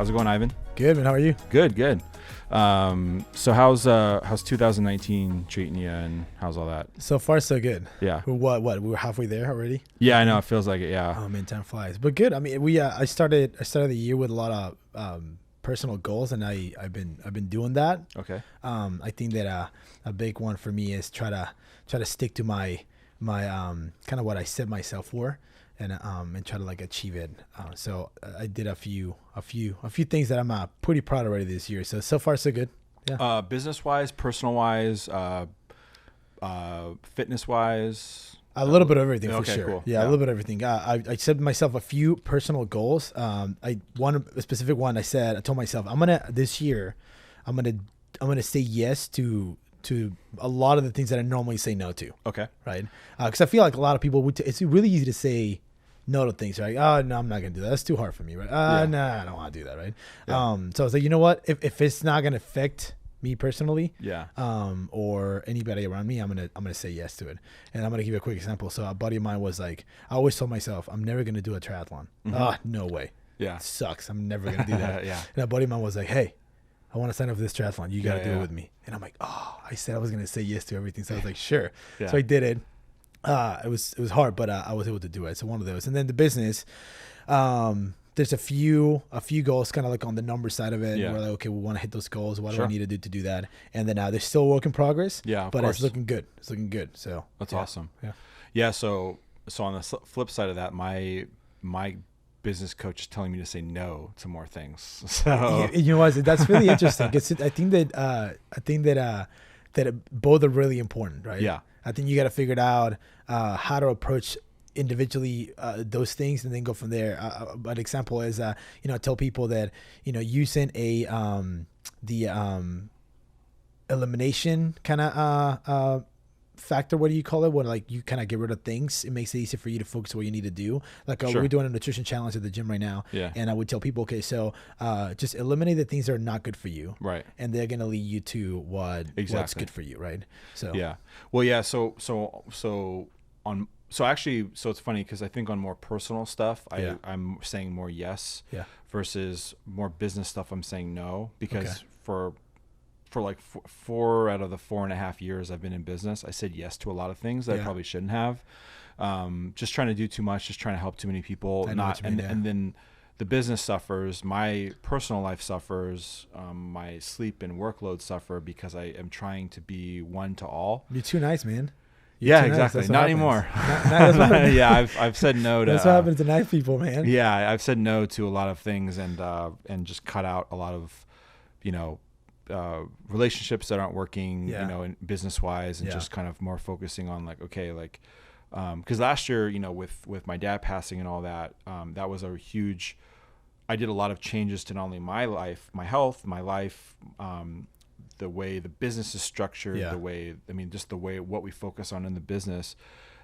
How's it going, Ivan? Good, man. How are you? Good. So how's 2019 treating you, and how's all that? So far, so good. Yeah. What? We're halfway there already. Yeah, I know. It feels like it. Yeah. Oh man, time flies. But good. I mean, I started the year with a lot of personal goals, and I've been doing that. Okay. I think that a big one for me is try to stick to my kind of what I set myself for. And try to like achieve it. So I did a few things that I'm pretty proud of already this year. So far so good. Yeah. Business wise, personal wise, fitness wise. A little bit of everything for okay, sure. Cool. Yeah, a little bit of everything. I set myself a few personal goals. A specific one. I told myself this year, I'm gonna say yes to a lot of the things that I normally say no to. Okay. Right. Because I feel like a lot of people it's really easy to say no to things, right? Oh no, I'm not gonna do that. That's too hard for me, right? No, I don't want to do that, right? Yeah. So I was like, you know what? If it's not gonna affect me personally, or anybody around me, I'm gonna say yes to it. And I'm gonna give you a quick example. So a buddy of mine was like, I always told myself, I'm never gonna do a triathlon. No way. Yeah. It sucks. I'm never gonna do that. Yeah. And a buddy of mine was like, hey, I want to sign up for this triathlon. You got to do it with me. And I'm like, I said I was going to say yes to everything. So I was like, sure. Yeah. So I did it. It was hard, but I was able to do it. So one of those. And then the business, there's a few goals kind of like on the number side of it. Yeah. We're like, okay, we want to hit those goals. What do I need to do that? And then there's still work in progress. Yeah, but it's looking good. So that's awesome. Yeah. So on the flip side of that, my business coach is telling me to say no to more things. So you know what? That's really interesting. I think that both are really important, right? Yeah. I think you got to figure it out how to approach individually those things, and then go from there. An example is tell people that using the elimination kind of factor, what do you call it, when like you kind of get rid of things, it makes it easier for you to focus on what you need to do. Like we're doing a nutrition challenge at the gym right now, and I would tell people, okay, so just eliminate the things that are not good for you, right, and they're gonna lead you to what's good for you, right? So it's funny because I think on more personal stuff, I'm saying more yes, versus more business stuff I'm saying no, because for like 4 out of the 4.5 years I've been in business, I said yes to a lot of things that I probably shouldn't have. Just trying to do too much, just trying to help too many people. And then the business suffers, my personal life suffers, my sleep and workload suffer because I am trying to be one to all. You're too nice, man. Exactly. Nice. Not anymore. I've said no to. That's what happens to nice people, man. Yeah, I've said no to a lot of things, and just cut out a lot of, relationships that aren't working, in business wise, and just kind of more focusing on like, okay, like, because last year, with my dad passing and all that, that was a huge. I did a lot of changes to not only my life, my health, my life, the way the business is structured, just the way what we focus on in the business,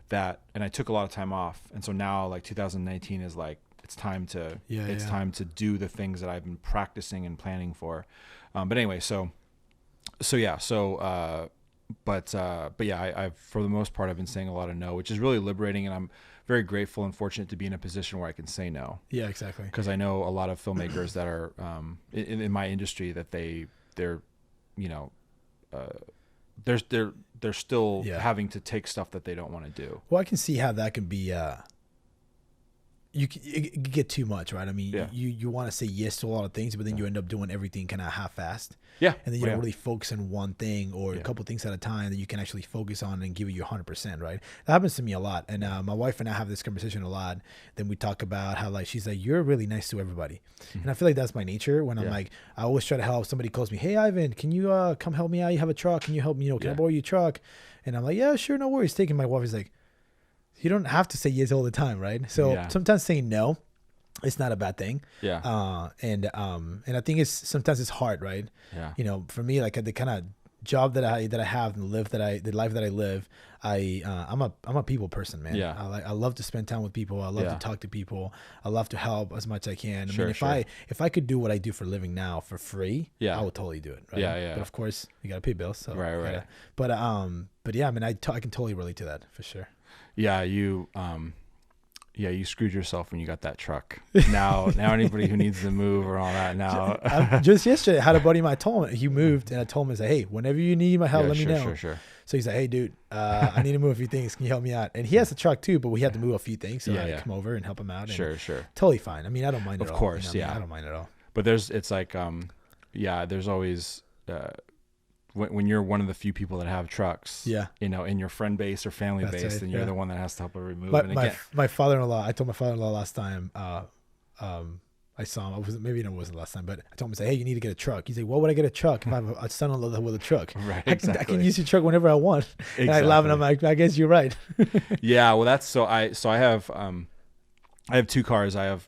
and I took a lot of time off, and so now like 2019 is like it's time to do the things that I've been practicing and planning for. But anyway, I've for the most part I've been saying a lot of no, which is really liberating, and I'm very grateful and fortunate to be in a position where I can say no. Yeah, exactly. Because I know a lot of filmmakers that are in my industry that they're still having to take stuff that they don't want to do. Well, I can see how that can be. It get too much, right? I mean, you want to say yes to a lot of things, but then you end up doing everything kind of half-assed. Yeah. And then you don't really focus on one thing or a couple things at a time that you can actually focus on and give it your 100%, right? That happens to me a lot. And my wife and I have this conversation a lot. Then we talk about how like, she's like, you're really nice to everybody. Mm-hmm. And I feel like that's my nature when I'm like, I always try to help. Somebody calls me, hey, Ivan, can you come help me out? You have a truck. Can you help me? Can I borrow your truck? And I'm like, yeah, sure. No worries. Taking my wife is like, you don't have to say yes all the time, right? So sometimes saying no, it's not a bad thing. Yeah. And I think sometimes it's hard, right? Yeah. For me, like the kind of job that I have and the life that I live, I'm a people person, man. Yeah. I love to spend time with people. I love to talk to people. I love to help as much as I can. If I could do what I do for a living now for free, I would totally do it. Right? Yeah. But of course, you gotta pay bills. So right. But yeah, I mean, I can totally relate to that for sure. Yeah, Yeah, you screwed yourself when you got that truck. Now anybody who needs to move or all that now. Just yesterday, I had a buddy of mine. I told him, he moved, and I told him, I said, hey, whenever you need my help, let me know. Sure. So he's like, hey, dude, I need to move a few things. Can you help me out? And he has a truck too, but we had to move a few things. So I come over and help him out. And sure. Totally fine. I mean, I don't mind at all. Of course, I don't mind at all. But it's like, there's always, when you're one of the few people that have trucks, in your friend base or family base, then you're the one that has to help her remove it. My father-in-law, I told my father-in-law last time, I saw him. Maybe it wasn't last time, but I told him, I said, hey, you need to get a truck. He's like, why would I get a truck if I have a son-in-law with a truck? Right, exactly. I can use your truck whenever I want. Exactly. And I laugh and I'm like, I guess you're right. Yeah, well, I have two cars. I have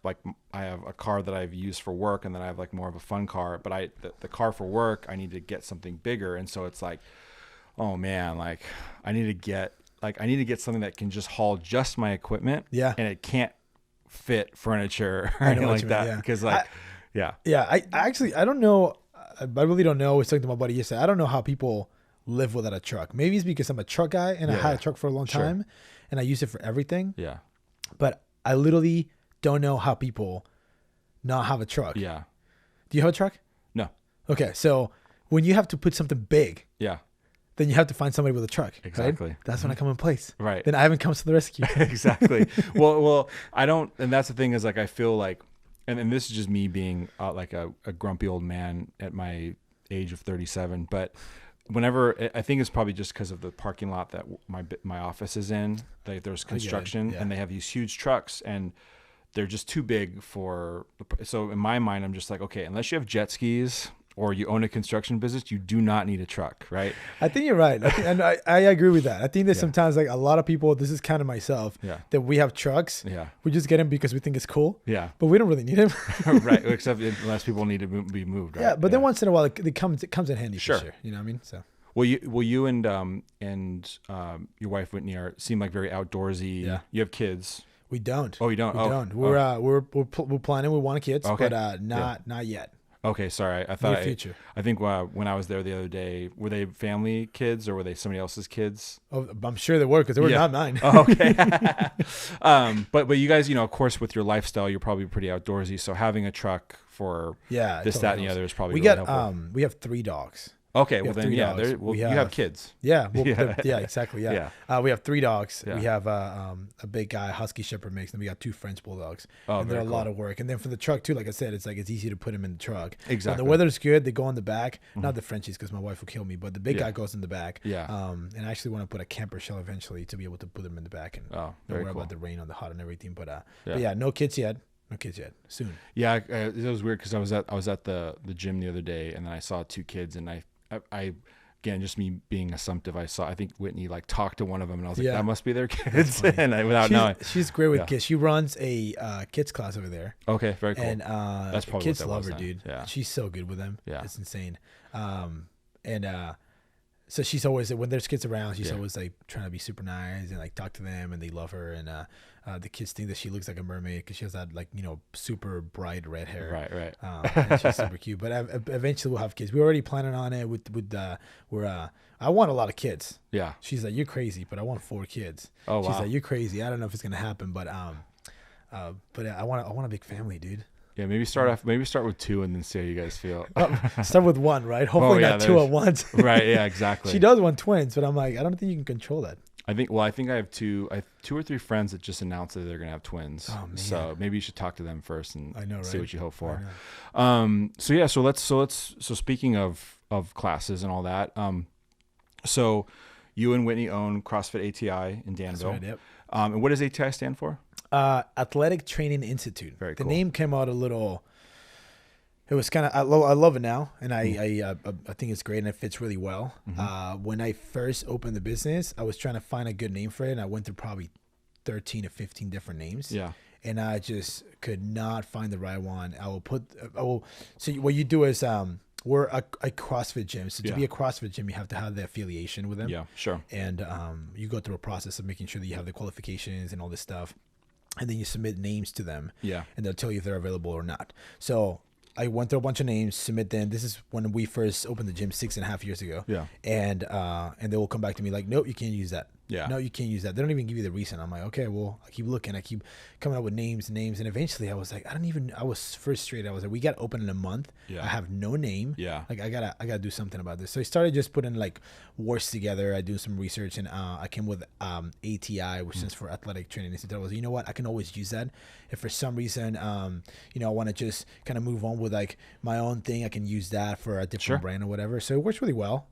a car that I've used for work, and then I have like more of a fun car. But the car for work, I need to get something bigger, and so it's like, oh man, like I need to get something that can just haul just my equipment. Yeah, and it can't fit furniture or anything like that because I don't know. I really don't know. I was talking to my buddy yesterday. I don't know how people live without a truck. Maybe it's because I'm a truck guy and I had a truck for a long time and I use it for everything. Yeah, but I literally don't know how people not have a truck. Yeah. Do you have a truck? No. Okay. So when you have to put something big, then you have to find somebody with a truck. Exactly. Right? That's when I come in place. Right. Then Ivan comes to the rescue. Exactly. Well, I don't, and that's the thing is like, I feel like, and this is just me being like a grumpy old man at my age of 37, but whenever, I think it's probably just because of the parking lot that my office is in, like there's construction and they have these huge trucks and they're just too big for, so in my mind, I'm just like, okay, unless you have jet skis or you own a construction business, you do not need a truck, right? I think you're right. I agree with that. I think that sometimes like a lot of people, this is kind of myself, that we have trucks. Yeah. We just get them because we think it's cool. Yeah. But we don't really need them. Right. Except unless people need to be moved. Right? Yeah. But then once in a while, it comes in handy for sure. You know what I mean? So. Well, you and your wife Whitney seem like very outdoorsy. Yeah. You have kids. We don't. Oh, you don't. We don't. We're planning. We want kids, but not yet. Okay, sorry. I thought future. I think when I was there the other day, were they family kids or were they somebody else's kids? Oh, I'm sure they were because they were not mine. Oh, okay. But you guys, of course, with your lifestyle, you're probably pretty outdoorsy. So having a truck for this, that, and the other is probably really helpful. We have 3 dogs. Okay, well then, you have kids. Yeah, exactly. Yeah. We have 3 dogs. Yeah. We have a big guy, Husky Shepherd mix, and we got 2 French Bulldogs. Oh, and they're a lot of work. And then for the truck too, like I said, it's easy to put them in the truck. Exactly. When the weather's good, they go in the back. Mm-hmm. Not the Frenchies because my wife will kill me, but the big guy goes in the back. Yeah. And I actually want to put a camper shell eventually to be able to put them in the back and don't worry about the rain or the hot and everything. But no kids yet. No kids yet. Soon. Yeah, it was weird because I was at the gym the other day and then I saw 2 kids and I again, just me being assumptive, I think Whitney like talked to one of them and I was like, that must be their kids. And without knowing. She's great with kids. She runs a kids class over there. Okay, very cool. And that's probably kids love her, dude. Yeah. She's so good with them. Yeah. It's insane. So she's always, when there's kids around, she's always like trying to be super nice and like talk to them and they love her. And the kids think that she looks like a mermaid because she has that like, super bright red hair. Right. And she's super cute. But eventually we'll have kids. We're already planning on it I want a lot of kids. Yeah. She's like, you're crazy, but I want 4 kids. Oh, wow. She's like, you're crazy. I don't know if it's going to happen, but I want a big family, dude. Yeah, maybe start with 2 and then see how you guys feel. Start with 1, right? Hopefully not 2 at once. Right, yeah, exactly. She does want twins, but I'm like, I don't think you can control that. I think I have 2 or 3 friends that just announced that they're going to have twins. Oh, man. So maybe you should talk to them first and see what you hope for. So speaking of classes and all that, so you and Whitney own CrossFit Ati in Danville. That's right, yep. And what does ATI stand for? Athletic Training Institute. Very cool. The name came out a little. It was kind of. I love it now, and I think it's great, and it fits really well. Mm-hmm. When I first opened the business, I was trying to find a good name for it, and I went through probably 13 or 15 different names. Yeah. And I just could not find the right one. So what you do is we're a CrossFit gym. So to be a CrossFit gym, you have to have the affiliation with them. Yeah, sure. And you go through a process of making sure that you have the qualifications and all this stuff. And then you submit names to them. Yeah. And they'll tell you if they're available or not. So I went through a bunch of names, submit them. This is when we first opened the gym 6.5 years ago. Yeah. And they will come back to me like, nope, you can't use that. Yeah. No, you can't use that. They don't even give you the reason. I'm like, okay, well, I keep looking. I keep coming up with names. And eventually I was like, I was frustrated. I was like, we got open in a month. Yeah. I have no name. Yeah. Like I gotta do something about this. So I started just putting like words together. I do some research, and I came with ATI, which stands for Athletic Training Institute. I was like, you know what? I can always use that. If for some reason, I want to just kind of move on with like my own thing, I can use that for a different brand or whatever. So it works really well.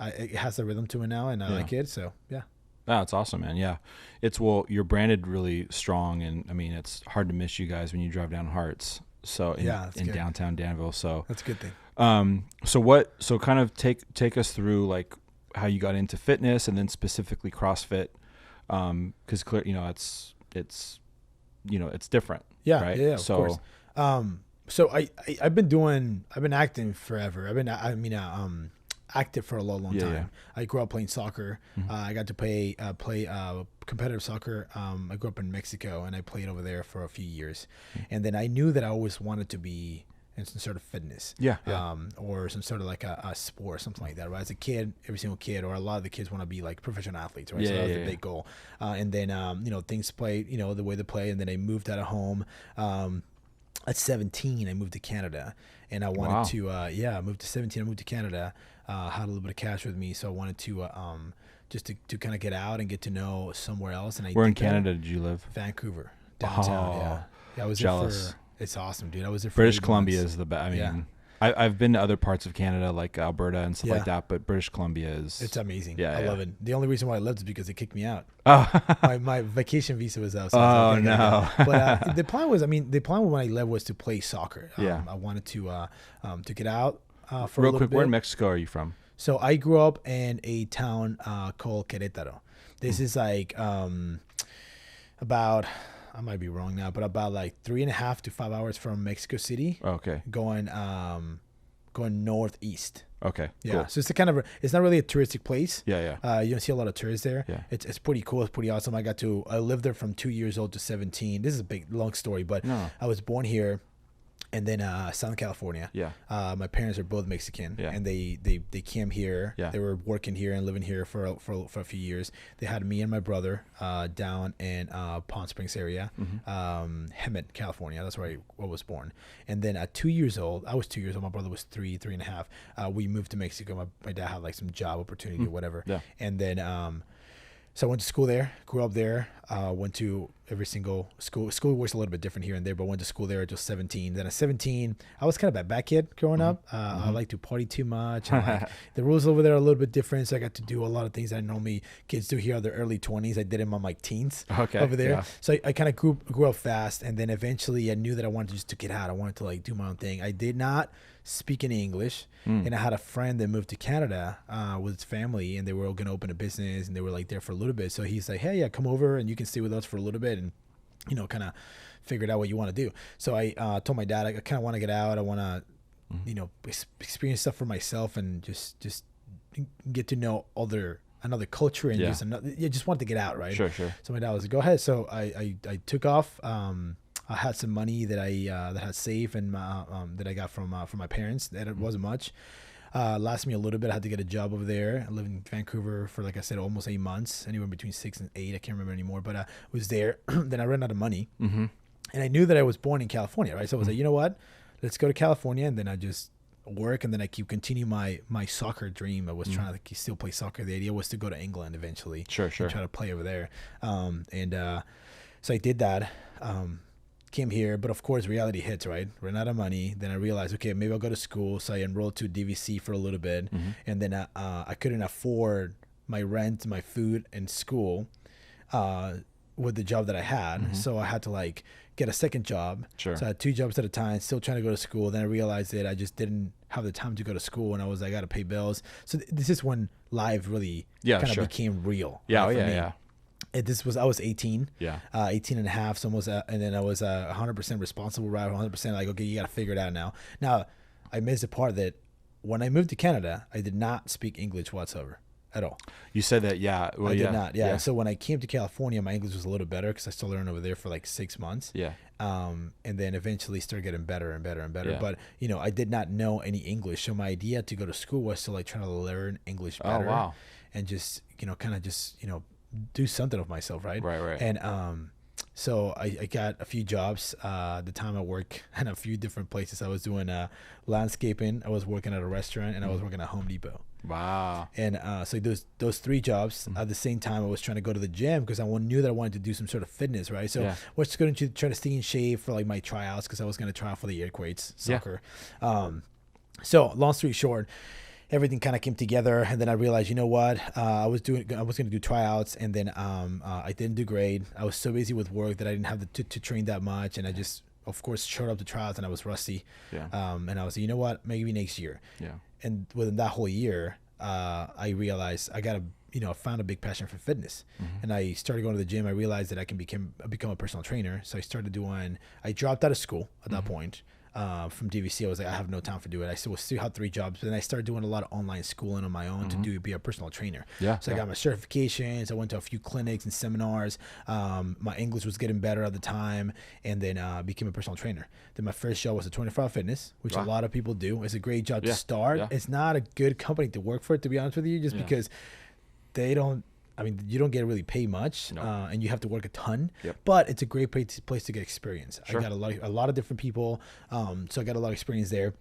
It has a rhythm to it now, and I like it. So yeah. Oh, it's awesome, man. Yeah. You're branded really strong, and I mean, it's hard to miss you guys when you drive down Hearts. So in downtown Danville. So that's a good thing. So kind of take us through like how you got into fitness, and then specifically CrossFit. 'Cause clear, it's different. Yeah. Right. Yeah. Of course. So I've been acting forever. I've been, active for a long time. Yeah. I grew up playing soccer. I got to play competitive soccer. I grew up in Mexico, and I played over there for a few years. And then I knew that I always wanted to be in some sort of fitness, or some sort of like a sport, something like that. Right? As a kid, every single kid, or a lot of the kids, want to be like professional athletes, right? So that was the big goal. And then things play, the way they play. And then I moved out of home. At 17, I moved to Canada, and I wanted to. I moved to 17. I moved to Canada. Had a little bit of cash with me, so I wanted to just to kind of get out and get to know somewhere else. And where in Canada did you live? Vancouver, downtown. Yeah, I was jealous. It's awesome, dude. I was there for British Columbia is the best. I mean, I've been to other parts of Canada, like Alberta and stuff like that, but British Columbia it's amazing. I love it. The only reason why I left is because they kicked me out. My vacation visa was out. So no. But the plan was, when I left was to play soccer. I wanted to get out for real a little quick. bit. Where in Mexico are you from? So I grew up in a town called Querétaro. This is like about, I might be wrong now, but about like 3.5 to 5 hours from Mexico City. Okay. Going northeast. Okay. Yeah. Cool. So it's it's not really a touristic place. Yeah. You don't see a lot of tourists there. Yeah. It's pretty cool. It's pretty awesome. I lived there from 2 years old to 17. This is a long story, but I was born here. And then Southern California. Yeah. My parents are both Mexican. Yeah. And they came here. Yeah. They were working here and living here for a few years. They had me and my brother down in Palm Springs area, Hemet, California. That's where I was born. And then at 2 years old, I was 2 years old. My brother was 3.5. We moved to Mexico. My dad had like some job opportunity or whatever. Yeah. And then so I went to school there, grew up there, went to every single school. School works a little bit different here and there, but went to school there until 17. Then at 17, I was kind of a bad kid growing up. I like to party too much. And the rules over there are a little bit different, so I got to do a lot of things that normally kids do here in their early 20s. I did them on my teens over there. Yeah. So I kind of grew up fast, and then eventually I knew that I wanted just to get out. I wanted to like do my own thing. I did not speak any English, and I had a friend that moved to Canada with his family, and they were going to open a business, and they were like there for a little bit. So he's like, hey, come over and you can stay with us for a little bit, and kind of figured out what you want to do. So I told my dad, I kind of want to get out. I want to experience stuff for myself, and just get to know another culture, and just wanted to get out, right? Sure. So my dad was like, go ahead. So I took off. I had some money that I had saved, and that I got from my parents. That it wasn't much. Lasted me a little bit. I had to get a job over there. I lived in Vancouver for, like I said, almost 8 months, anywhere between 6 and 8. I can't remember anymore, but I was there. Then I ran out of money, and I knew that I was born in California, right? So I was like, you know what? Let's go to California, and then I just work, and then I continue my soccer dream. I was trying to still play soccer. The idea was to go to England eventually. Sure. And try to play over there. So I did that. Came here, but of course reality hits, right? Ran out of money. Then I realized, okay, maybe I'll go to school. So I enrolled to DVC for a little bit, and then I couldn't afford my rent, my food, and school with the job that I had. So I had to like get a second job. Sure. So I had 2 jobs at a time, still trying to go to school. Then I realized that I just didn't have the time to go to school, and I was like, I got to pay bills. So this is when life really kind of became real. Yeah. Right, Yeah. I was 18, 18 and a half. So almost, and then I was 100% responsible, right? 100% like, okay, you got to figure it out now. Now I missed the part that when I moved to Canada, I did not speak English whatsoever at all. You said that. Yeah. Well, I did not. Yeah. So when I came to California, my English was a little better because I still learned over there for like 6 months. Yeah. And then eventually started getting better and better and better. Yeah. But, I did not know any English. So my idea to go to school was to like try to learn English better. Oh, wow. and just, kind of just, do something with myself. Right. And, so I got a few jobs at the time I work in a few different places. I was doing landscaping. I was working at a restaurant, and I was working at Home Depot. Wow. And so those 3 jobs at the same time, I was trying to go to the gym because I knew that I wanted to do some sort of fitness, right? So I was going to try to stay in shape for like my tryouts, because I was going to try out for the Air Quates soccer. So long story short, everything kind of came together, and then I realized, you know what, I was going to do tryouts, and then I didn't do great. I was so busy with work that I didn't have to train that much, and I just, of course, showed up to tryouts, and I was rusty. And I was like, you know what, maybe next year. And within that whole year, I realized I found a big passion for fitness, and I started going to the gym. I realized that I can become a personal trainer. So I dropped out of school at that point. From DVC, I was like, I have no time for doing it. I still had 3 jobs, but then I started doing a lot of online schooling on my own to be a personal trainer. So I got my certifications. I went to a few clinics and seminars. My English was getting better at the time, and then became a personal trainer. Then my first job was at 24 Hour Fitness, which a lot of people do. It's a great job to start. It's not a good company to work for, to be honest with you, just because you don't get really paid much, and you have to work a ton, but it's a great place to get experience. I got a lot of different people. So I got a lot of experience there,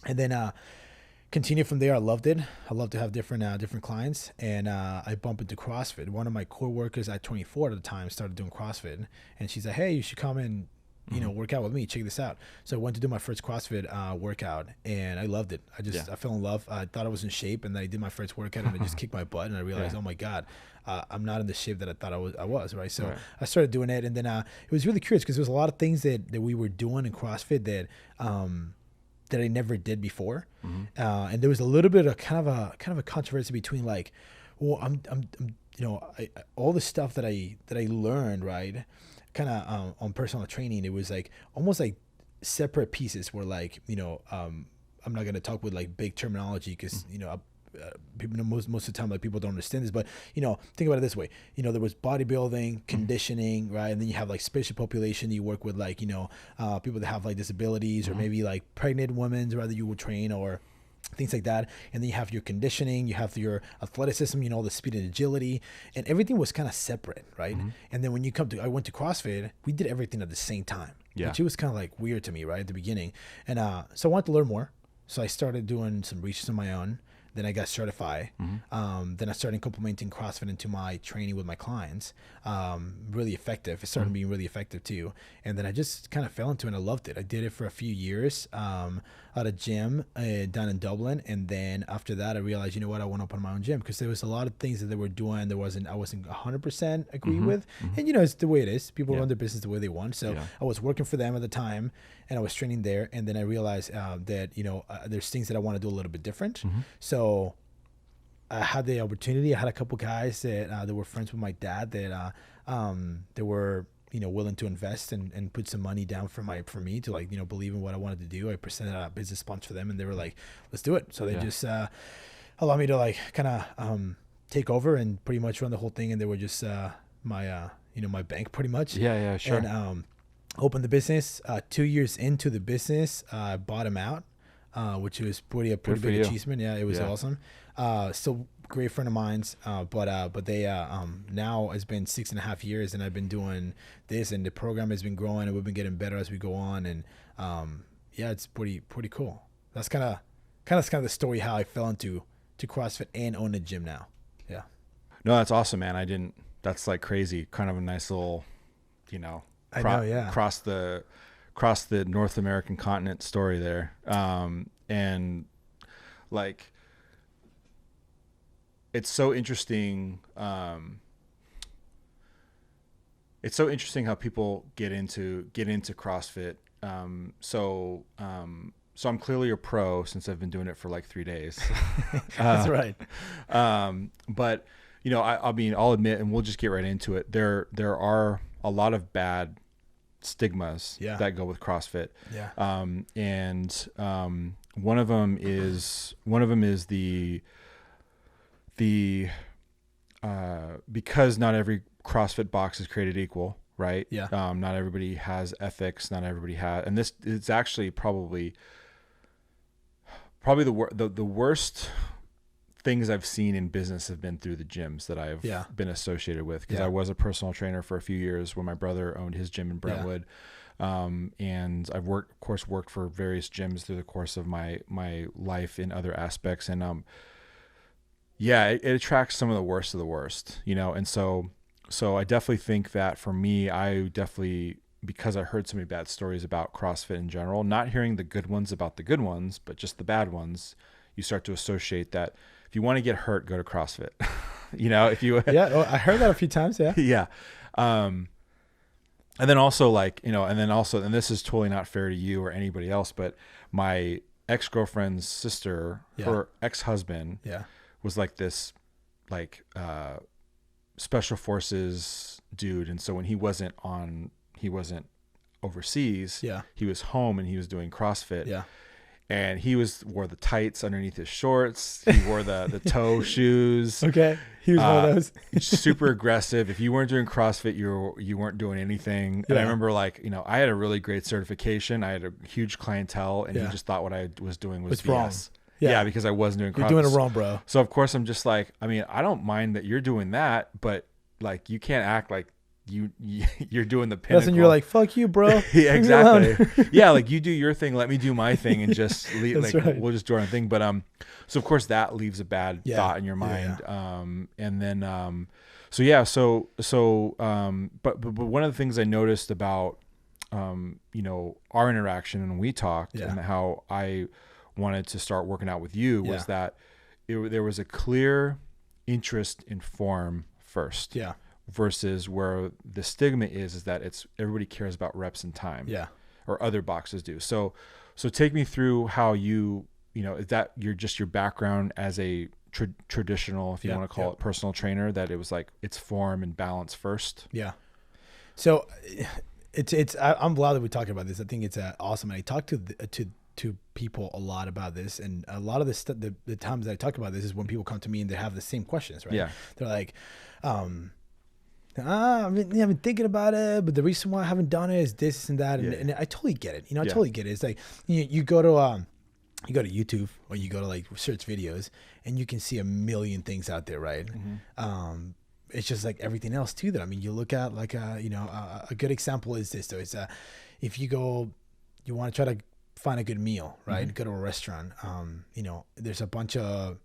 and then, continue from there. I loved it. I love to have different clients, and I bumped into CrossFit. One of my coworkers at 24 at the time started doing CrossFit, and she's like, hey, you should come and work out with me. Check this out. So I went to do my first CrossFit workout, and I loved it. I fell in love. I thought I was in shape, and then I did my first workout, and I just kicked my butt, and I realized, oh my God, I'm not in the shape that I thought I was, right? So I started doing it, and then it was really curious because there was a lot of things that we were doing in CrossFit that I never did before, and there was a little bit of kind of a controversy between like, well, I'm all the stuff that I learned, right? Kind of on personal training, it was like almost like separate pieces where like, I'm not going to talk with like big terminology because, people know most of the time, like people don't understand this, but think about it this way, there was bodybuilding, conditioning, right? And then you have like special population. You work with like, people that have like disabilities, or maybe like pregnant women, rather you would train, or things like that. And then you have your conditioning, you have your athleticism, the speed and agility, and everything was kind of separate, right? And then when I went to CrossFit, we did everything at the same time, which it was kind of like weird to me, right, at the beginning. And so I wanted to learn more. So I started doing some research on my own. Then I got certified. Then I started implementing CrossFit into my training with my clients. Really effective. It started being really effective too. And then I just kind of fell into it, and I loved it. I did it for a few years at a gym down in Dublin. And then after that, I realized, you know what, I want to open my own gym, because there was a lot of things that they were doing I wasn't 100% agree with. And it's the way it is. People run their business the way they want. So I was working for them at the time, and I was training there. And then I realized that, there's things that I want to do a little bit different. So I had the opportunity. I had a couple guys that were friends with my dad that they were willing to invest and put some money down for me to like believe in what I wanted to do. I presented a business plan for them, and they were like, let's do it. So they just allowed me to like kind of take over and pretty much run the whole thing. And they were just my my bank pretty much. Sure. And opened the business. 2 years into the business, I bought him out, which was a pretty big achievement. It was awesome. Still great friend of mine's, but they now it's been 6.5 years, and I've been doing this, and the program has been growing, and we've been getting better as we go on. And it's pretty cool. That's kind of the story how I fell into CrossFit and own a gym now. No, that's awesome, man. That's like crazy. Kind of a nice little, cross the North American continent story there. And like, it's so interesting. It's so interesting how people get into CrossFit. So I'm clearly a pro since I've been doing it for like 3 days. That's right. But I'll admit, and we'll just get right into it. There are a lot of bad stigmas that go with CrossFit. And one of them is the because not every CrossFit box is created equal, right? Not everybody has ethics. Not everybody has, and this is actually probably the worst things I've seen in business have been through the gyms that I've been associated with, because I was a personal trainer for a few years when my brother owned his gym in Brentwood. And I've worked for various gyms through the course of my life in other aspects. And, it attracts some of the worst of the worst, and so I definitely think that for me, because I heard so many bad stories about CrossFit in general, not hearing the good ones about the good ones, but just the bad ones, you start to associate that if you want to get hurt, go to CrossFit. If you I heard that a few times. And then also and this is totally not fair to you or anybody else, but my ex-girlfriend's sister, her ex-husband was like this special forces dude, and so when he wasn't overseas, he was home and he was doing CrossFit. And he wore the tights underneath his shorts. He wore the toe shoes. Okay. He was one of those. Super aggressive. If you weren't doing CrossFit, you weren't doing anything. And I remember I had a really great certification. I had a huge clientele, and he just thought what I was doing was BS. Wrong. Yeah, because I wasn't doing CrossFit. You're doing it wrong, bro. So of course I'm just like, I don't mind that you're doing that, but you can't act like you're doing the pinnacle. That's when you're like, fuck you, bro. Yeah, exactly. You do your thing, let me do my thing, and just leave, we'll just do our thing. But so of course that leaves a bad thought in your mind. And then but one of the things I noticed about our interaction when we talked and how I wanted to start working out with you was that there was a clear interest in form first. Versus where the stigma is that everybody cares about reps and time, or other boxes do. So take me through how is that your background as a traditional, if you want to call it, personal trainer, that it was like it's form and balance first. So I'm glad that we're talking about this. I think it's awesome. And I talk to people a lot about this, and a lot of the times that I talk about this is when people come to me and they have the same questions, right? They're like, I've been thinking about it, but the reason why I haven't done it is this and that, and I totally get it. I totally get it. It's like you go to YouTube, or you go to search videos, and you can see a million things out there, right? It's just like everything else too. That you look at a good example is this though. It's if you want to try to find a good meal, right? Go to a restaurant. There's a bunch of.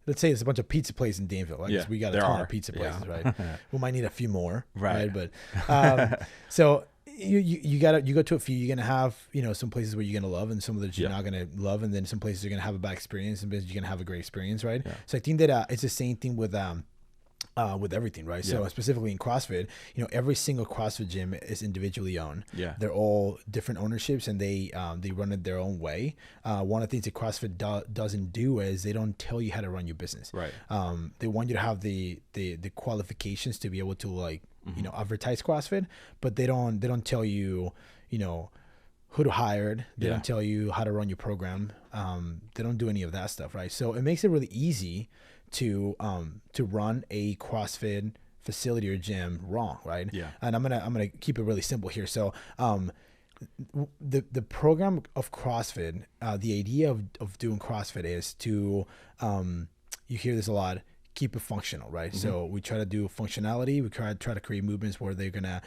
Let's say there's a bunch of pizza places in Danville. I guess we got a ton of pizza places, right? We might need a few more, right? But so you go to a few. You're gonna have some places where you're gonna love, and some of that you're not gonna love, and then some places you're gonna have a bad experience, and you're gonna have a great experience, right? So I think that it's the same thing with everything, right? So specifically in CrossFit, every single CrossFit gym is individually owned. They're all different ownerships, and they run it their own way. One of the things that CrossFit doesn't do is they don't tell you how to run your business. They want you to have the qualifications to be able to advertise CrossFit, but they don't tell you who to hire. They don't tell you how to run your program. They don't do any of that stuff, right? So it makes it really easy to run a CrossFit facility or gym wrong, right? And I'm gonna keep it really simple here. So the program of CrossFit, the idea of doing CrossFit is to you hear this a lot, keep it functional, right? So we try to do functionality. We try to create movements where they're gonna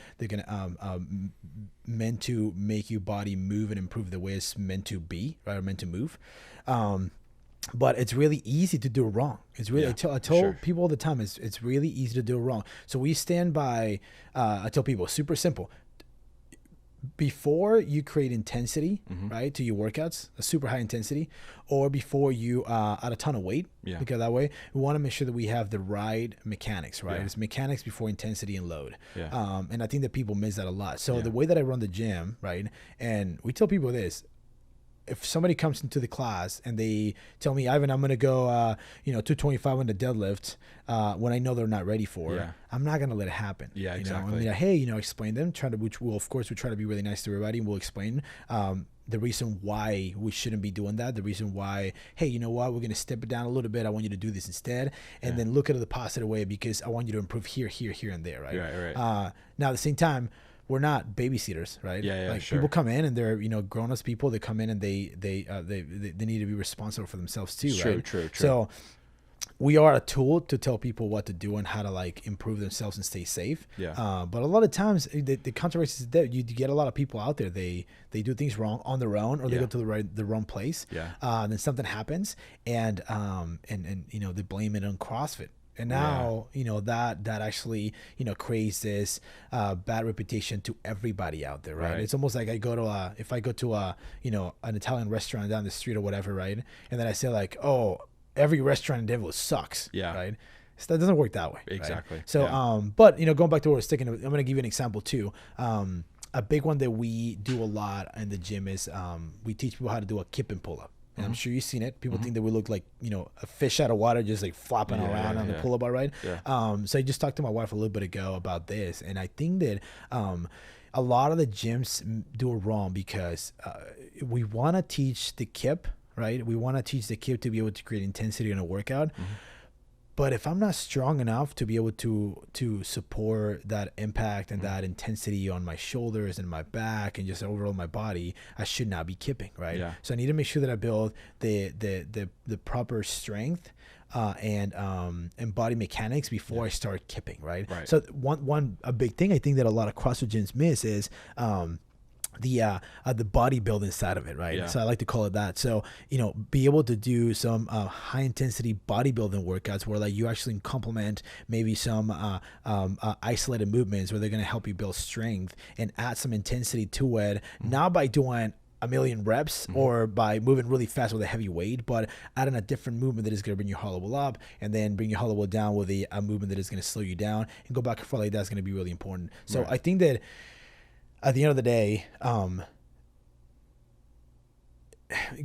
meant to make your body move and improve the way it's meant to be, right? Or meant to move. But it's really easy to do it wrong. It's really, I tell people all the time, it's really easy to do it wrong. So we stand by, I tell people, super simple. Before you create intensity, right, to your workouts, a super high intensity, or before you add a ton of weight, because that way we want to make sure that we have the right mechanics, right? It's mechanics before intensity and load. And I think that people miss that a lot. So the way that I run the gym, right, and we tell people this, if somebody comes into the class and they tell me, Ivan, I'm going to go, 225 on the deadlift, when I know they're not ready for it, I'm not going to let it happen. Exactly. Explain them, which will, of course, we try to be really nice to everybody, and we'll explain, the reason why we shouldn't be doing that, the reason why, hey, you know what, we're going to step it down a little bit. I want you to do this instead. And then look at it the positive way, because I want you to improve here, and there. Right. Now at the same time, we're not babysitters, right? Like people come in and they're, you know, grown-ups people. They come in and they need to be responsible for themselves too, right? True. So we are a tool to tell people what to do and how to like improve themselves and stay safe. But a lot of times the controversy is that you get a lot of people out there, they do things wrong on their own, or they go to the wrong place. Then something happens and you know, they blame it on CrossFit. And now, you know, that actually, you know, creates this bad reputation to everybody out there, right? It's almost like if I go to a, you know, an Italian restaurant down the street or whatever, right? And then I say like, oh, every restaurant in Danville sucks, right? So that doesn't work that way. Exactly. Right? So, but, you know, going back to what we're sticking to, I'm going to give you an example too. A big one that we do a lot in the gym is we teach people how to do a kip and pull up. And I'm sure you've seen it. People think that we look like, you know, a fish out of water, just like flopping around on the pull-up bar, right? So I just talked to my wife a little bit ago about this, and I think that a lot of the gyms do it wrong because we want to teach the kip, right? We want to teach the kip to be able to create intensity in a workout. But if I'm not strong enough to be able to support that impact and that intensity on my shoulders and my back and just overall my body, I should not be kipping, right? So I need to make sure that I build the proper strength and body mechanics before I start kipping, right? So a big thing I think that a lot of CrossFit gyms miss is the bodybuilding side of it, right? So I like to call it that. So, you know, be able to do some high intensity bodybuilding workouts where like you actually complement maybe some isolated movements where they're going to help you build strength and add some intensity to it, not by doing a million reps or by moving really fast with a heavy weight, but adding a different movement that is going to bring your hollow wall up and then bring your hollow wall down with a movement that is going to slow you down and go back and forth like that's going to be really important. So I think that at the end of the day,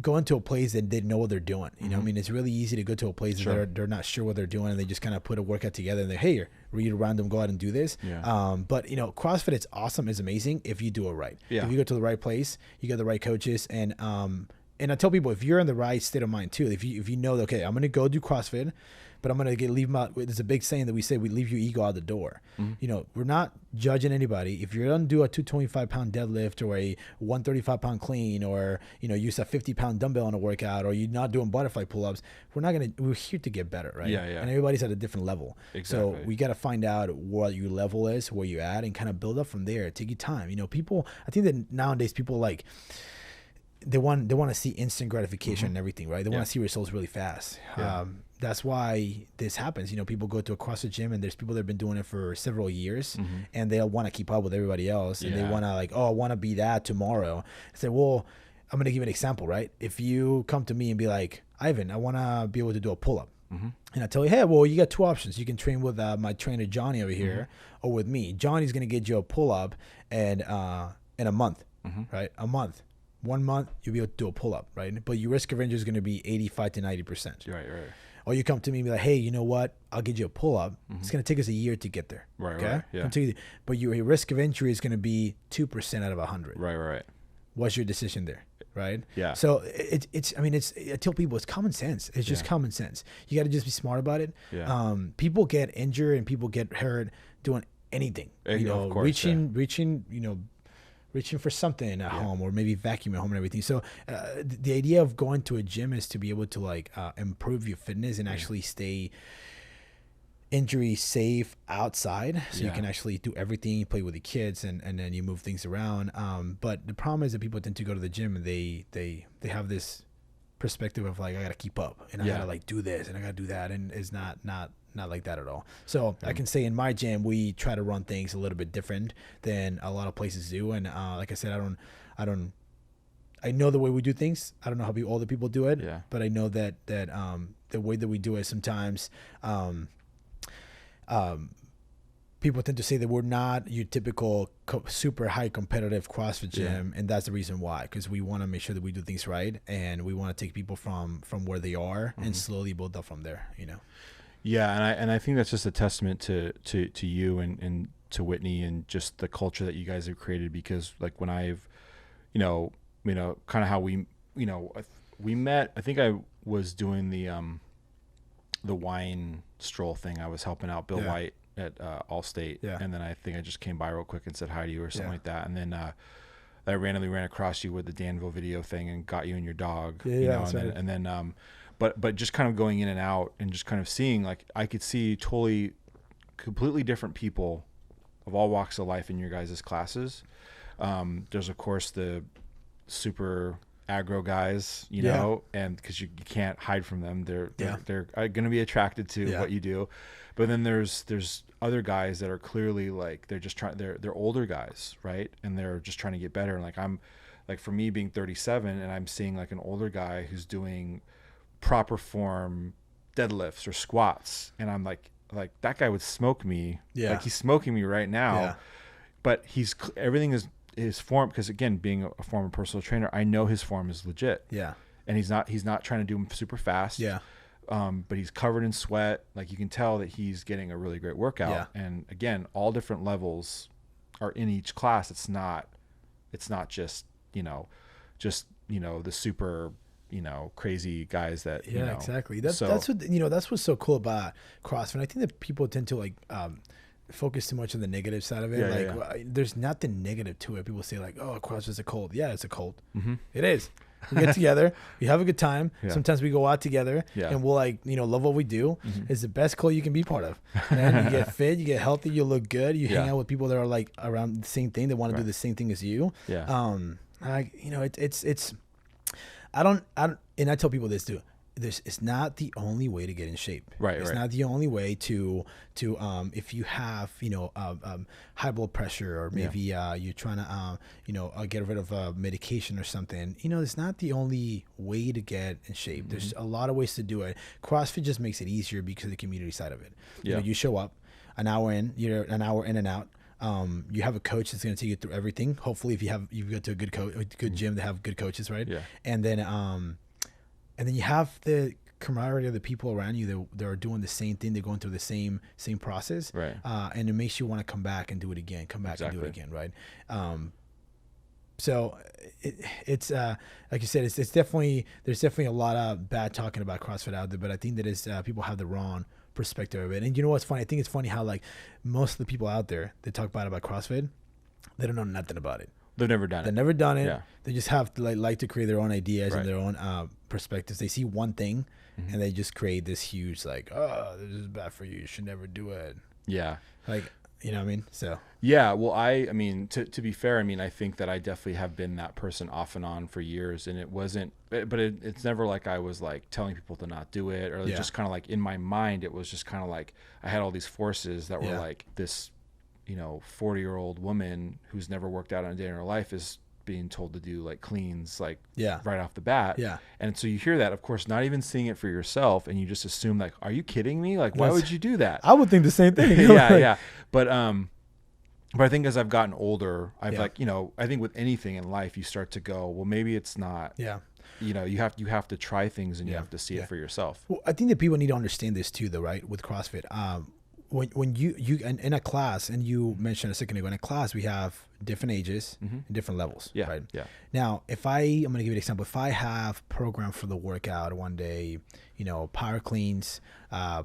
going to a place that they know what they're doing. You know, I mean, it's really easy to go to a place that they're not sure what they're doing and they just kind of put a workout together and they're, hey, read a random, go out and do this. But, you know, CrossFit, it's awesome, it's amazing if you do it right. If you go to the right place, you get the right coaches. And I tell people, if you're in the right state of mind too, if you know, okay, I'm going to go do CrossFit, but I'm going to leave my, there's a big saying that we say, we leave your ego out the door. You know, we're not judging anybody. If you're going to do a 225 pound deadlift or a 135 pound clean, or, you know, use a 50 pound dumbbell in a workout, or you're not doing butterfly pull-ups, we're here to get better, right? And everybody's at a different level. So we got to find out what your level is, where you're at, and kind of build up from there. Take your time. You know, people, I think that nowadays people like, they want to see instant gratification and everything, right? They want to see results really fast. That's why this happens. You know, people go to a CrossFit gym and there's people that have been doing it for several years and they want to keep up with everybody else and they want to like, oh, I want to be that tomorrow. I say, well, I'm going to give you an example, right? If you come to me and be like, Ivan, I want to be able to do a pull-up. And I tell you, hey, well, you got two options. You can train with my trainer, Johnny, over here, or with me. Johnny's going to get you a pull-up and in a month, right? A month. 1 month, you'll be able to do a pull-up, right? But your risk of injury is going to be 85 to 90%. Right. Or you come to me and be like, hey, you know what? I'll get you a pull-up. It's going to take us a year to get there. Okay? But your risk of injury is going to be 2% out of 100. Right. What's your decision there? Right? So I tell people it's common sense. It's just common sense. You got to just be smart about it. People get injured and people get hurt doing anything. You know, reaching, you know, reaching for something at home, or maybe vacuum at home and everything. So the idea of going to a gym is to be able to like improve your fitness and actually stay injury safe outside. So you can actually do everything, you play with the kids and then you move things around. But the problem is that people tend to go to the gym and they have this perspective of like, I got to keep up and I got to like do this and I got to do that. And it's not like that at all. So I can say in my gym, we try to run things a little bit different than a lot of places do. And like I said, I know the way we do things. I don't know how all the people do it, but I know that the way that we do it sometimes, people tend to say that we're not your typical super high competitive CrossFit gym, and that's the reason why, because we want to make sure that we do things right, and we want to take people from where they are and slowly build up from there, you know. And I think that's just a testament to you and to Whitney and just the culture that you guys have created, because like when I've, you know, kind of how we met, I think I was doing the wine stroll thing. I was helping out Bill White Allstate, and then I think I just came by real quick and said hi to you or something like that, and then I randomly ran across you with the Danville video thing and got you and your dog, you know, and then but just kind of going in and out and just kind of seeing, like, I could see completely different people of all walks of life in your guys' classes. There's of course the super aggro guys, you know, and because you can't hide from them, they're going to be attracted to what you do. But then there's other guys that are clearly like they're older guys, right? And they're just trying to get better. And like, I'm like, for me being 37 and I'm seeing like an older guy who's doing proper form deadlifts or squats, and I'm like that guy would smoke me. Like, he's smoking me right now. But everything is his form, because again, being a former personal trainer, I know his form is legit. And he's not trying to do them super fast. But he's covered in sweat. Like, you can tell that he's getting a really great workout. And again, all different levels are in each class. It's not just the super, crazy guys that, exactly. That's what's so cool about CrossFit. I think that people tend to like, focus too much on the negative side of it. There's nothing negative to it. People say like, oh, CrossFit's a cult. Yeah, it's a cult. It is. We get together, we have a good time. Sometimes we go out together and we'll like, love what we do. It's the best cult you can be part of. Man, you get fit, you get healthy, you look good, you hang out with people that are like around the same thing, they want to do the same thing as you. It's and I tell people this too. It's not the only way to get in shape. It's not the only way to if you have high blood pressure, or maybe you're trying to get rid of medication or something. It's not the only way to get in shape. There's a lot of ways to do it. CrossFit just makes it easier because of the community side of it. You show up an hour in, you're an hour in and out. You have a coach that's going to take you through everything. Hopefully, if you go to a good gym, they have good coaches, right? And then you have the camaraderie of the people around you that are doing the same thing. They're going through the same process, and it makes you want to come back and do it again. And do it again, right? So it's like you said, it's definitely, there's definitely a lot of bad talking about CrossFit out there, but I think that is people have the wrong perspective of it. And you know what's funny? I think it's funny how like most of the people out there that talk bad about CrossFit, they don't know nothing about it. They've never done it. They've never done it. They just have to like to create their own ideas and their own perspectives. They see one thing and they just create this huge like, oh, this is bad for you. You should never do it. Like, you know what I mean? So well, I mean, to be fair, I mean, I think that I definitely have been that person off and on for years, and it wasn't, but it's never like I was like telling people to not do it, or it was just kind of like in my mind, it was just kind of like I had all these forces that were like this 40-year-old woman who's never worked out in a day in her life is being told to do like cleans like right off the bat. And so you hear that, of course, not even seeing it for yourself, and you just assume like, are you kidding me? Like, why would you do that? I would think the same thing. But I think as I've gotten older, I've like, I think with anything in life, you start to go, well, maybe it's not. You have to try things, and you have to see it for yourself. Well, I think that people need to understand this too, though, right? With CrossFit, when you in a class, and you mentioned a second ago, in a class we have different ages and different levels, right? Now, I'm going to give you an example. If I have programmed for the workout one day, power cleans,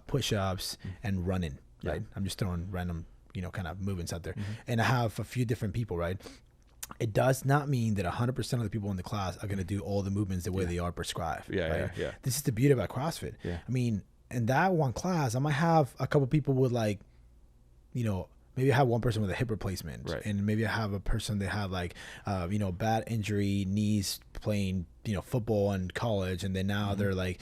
push-ups, and running, right? I'm just throwing random, kind of movements out there, and I have a few different people, right? It does not mean that 100% of the people in the class are going to do all the movements the way they are prescribed. This is the beauty about CrossFit. I mean, in that one class, I might have a couple people with like, maybe I have one person with a hip replacement, and maybe I have a person that had like, bad injury, knees playing, football in college, and then now they're like,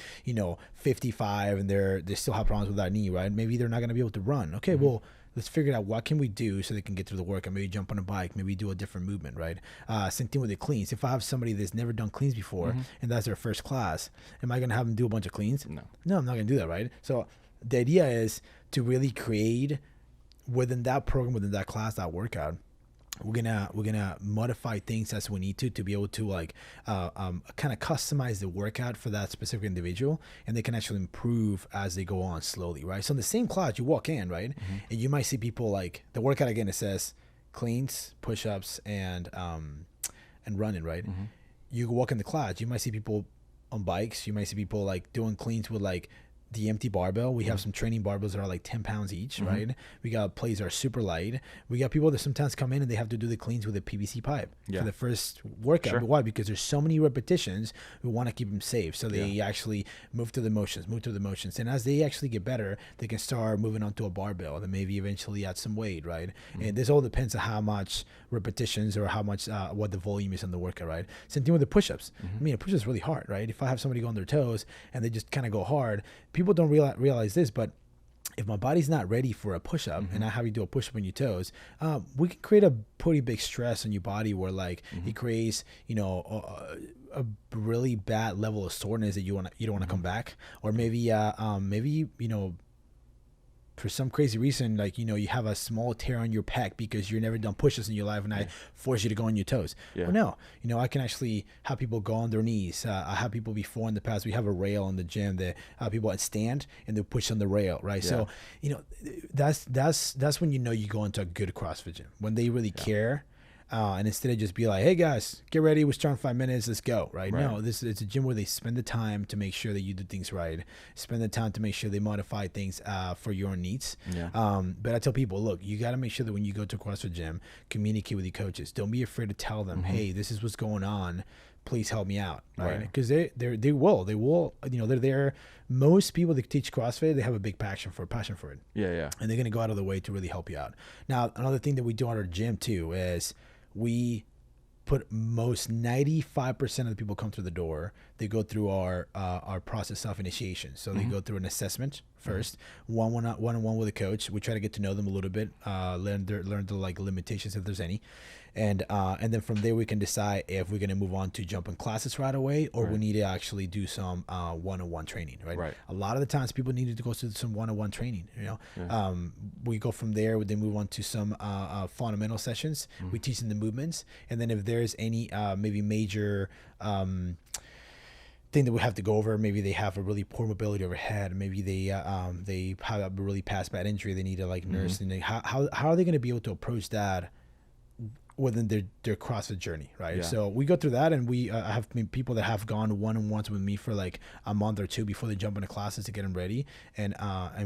55, and they still have problems with that knee, right? Maybe they're not going to be able to run. Okay, well, let's figure out what can we do so they can get through the work, and maybe jump on a bike, maybe do a different movement, right? Same thing with the cleans. If I have somebody that's never done cleans before and that's their first class, am I going to have them do a bunch of cleans? No, I'm not going to do that, right? So the idea is to really create within that program, within that class, that workout, we're gonna modify things as we need to be able to like kind of customize the workout for that specific individual, and they can actually improve as they go on slowly, right? So in the same class, you walk in, right, and you might see people like the workout again. It says cleans, push-ups, and running, right? You walk in the class, you might see people on bikes. You might see people like doing cleans with like the empty barbell. We have some training barbells that are like 10 pounds each, right? We got plates that are super light. We got people that sometimes come in and they have to do the cleans with a PVC pipe for the first workout. But why? Because there's so many repetitions. We want to keep them safe. So they actually move through the motions. And as they actually get better, they can start moving onto a barbell and then maybe eventually add some weight, right? And this all depends on how much repetitions or how much, what the volume is on the workout, right? Same thing with the push-ups. I mean, a push-up is really hard, right? If I have somebody go on their toes and they just kind of go hard, people don't realize this, but if my body's not ready for a push-up and I have you do a push-up on your toes, we can create a pretty big stress on your body where like it creates, you know, a really bad level of soreness that you don't want to come back, or maybe you know, for some crazy reason, like, you know, you have a small tear on your pec because you've never done push-ups in your life and I force you to go on your toes. Well, no, you know, I can actually have people go on their knees. I have people before in the past, we have a rail in the gym that people stand and they push on the rail, right? So, you know, that's when you know you go into a good CrossFit gym, when they really care. And instead of just be like, hey guys, get ready, we're starting 5 minutes, let's go, right? No, it's a gym where they spend the time to make sure that you do things right, spend the time to make sure they modify things for your needs. But I tell people, look, you got to make sure that when you go to a CrossFit gym, communicate with your coaches. Don't be afraid to tell them, hey, this is what's going on, please help me out, right? Because they will, you know, they're there. Most people that teach CrossFit, they have a big passion for it. And they're going to go out of the way to really help you out. Now, another thing that we do at our gym too is we put most 95% of the people come through the door. They go through our process of initiation. So they go through an assessment first, one-on-one with a coach. We try to get to know them a little bit, learn the like limitations if there's any, and then from there we can decide if we're gonna move on to jumping classes right away, or we need to actually do some one-on-one training. Right. A lot of the times people need to go through some one-on-one training. You know, we go from there. They move on to some fundamental sessions. We teach them the movements, and then if there's any maybe major thing that we have to go over, maybe they have a really poor mobility overhead, maybe they have a really bad injury, they need to like nurse, and how are they going to be able to approach that within their CrossFit journey, right? So we go through that, and we I have people that have gone one-on-ones with me for like a month or two before they jump into classes to get them ready, and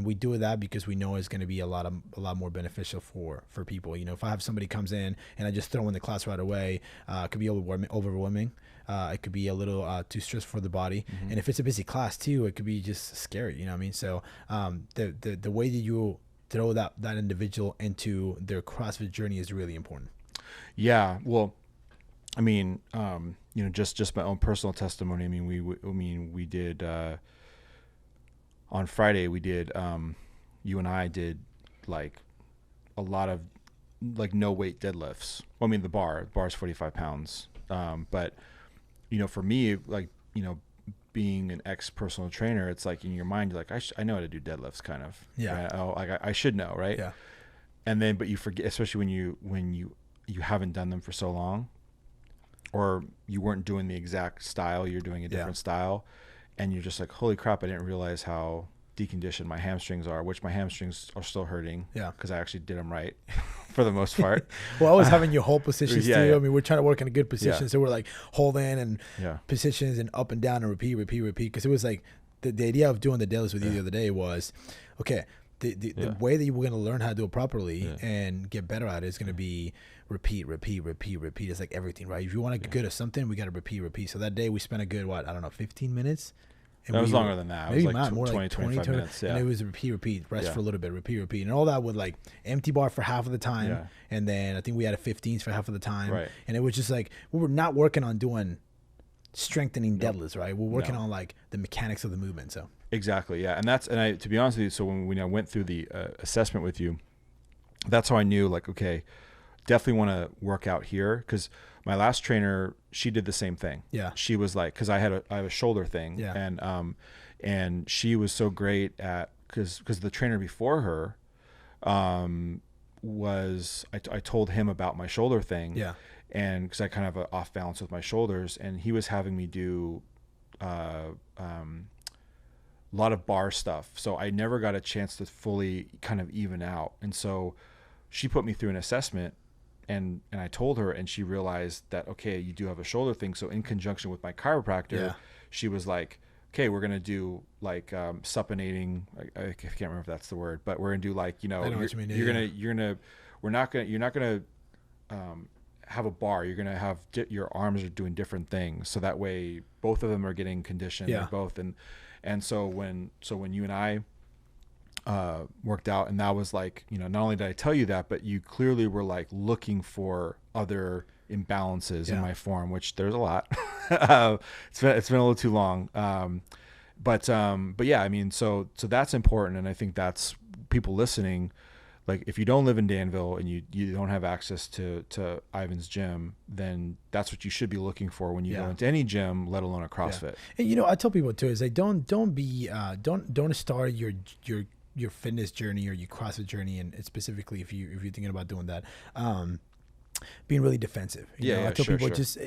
we do that because we know it's going to be a lot more beneficial for people. You know, if I have somebody comes in and I just throw in the class right away, it could be overwhelming. It could be a little too stressful for the body, and if it's a busy class too, it could be just scary. You know what I mean? So the way that you throw that individual into their CrossFit journey is really important. Yeah, well, I mean, you know, just my own personal testimony. I mean, we did on Friday. We did you and I did like a lot of like no weight deadlifts. Well, I mean, the bar's 45 pounds, but you know, for me, like, you know, being an ex-personal trainer, it's like in your mind, you're like, I know how to do deadlifts, kind of. Right? Oh, like I should know, right? Yeah. And then, but you forget, especially when you haven't done them for so long, or you weren't doing the exact style, you're doing a different style, and you're just like, holy crap, I didn't realize how deconditioned my hamstrings are, which my hamstrings are still hurting. Because I actually did them right for the most part. Well, I was having your whole positions too. I mean, we're trying to work in a good position. So we're like holding and positions and up and down and repeat. Because it was like the idea of doing the deadlifts with you the other day was, okay, the way that you're going to learn how to do it properly and get better at it is going to be repeat. It's like everything, right? If you want to get good at something, we got to repeat. So that day we spent a good, 15 minutes? And that was longer than that. Maybe it was like 25 minutes. And it was repeat, rest for a little bit, repeat. And all that with like empty bar for half of the time. Yeah. And then I think we had a 15s for half of the time. Right. And it was just like, we were not working on doing strengthening deadlifts, right? We're working on like the mechanics of the movement. So exactly. Yeah. And to be honest with you, so when we went through the assessment with you, that's how I knew, like, okay, definitely want to work out here. Cause my last trainer, she did the same thing. Yeah. She was like, cause I have a shoulder thing. Yeah. And she was so great at, cause the trainer before her, was, I told him about my shoulder thing. Yeah. And cause I kind of have an off balance with my shoulders, and he was having me do, a lot of bar stuff. So I never got a chance to fully kind of even out. And so she put me through an assessment, and I told her, and she realized that, okay, you do have a shoulder thing. So in conjunction with my chiropractor, she was like, okay, we're going to do like supinating. I can't remember if that's the word, but we're going to do like, you know, you're not going to have a bar. You're going to have your arms are doing different things. So that way both of them are getting conditioned. Yeah. Both. And so when you and I worked out, and that was like, you know, not only did I tell you that, but you clearly were like looking for other imbalances in my form, which there's a lot. It's been a little too long. But yeah, I mean, so that's important. And I think that's people listening. Like if you don't live in Danville and you don't have access to Ivan's gym, then that's what you should be looking for when you go into any gym, let alone a CrossFit. Yeah. And you know, I tell people too is like don't start your fitness journey or your CrossFit journey, and specifically if you're thinking about doing that, being really defensive. You know, I tell people just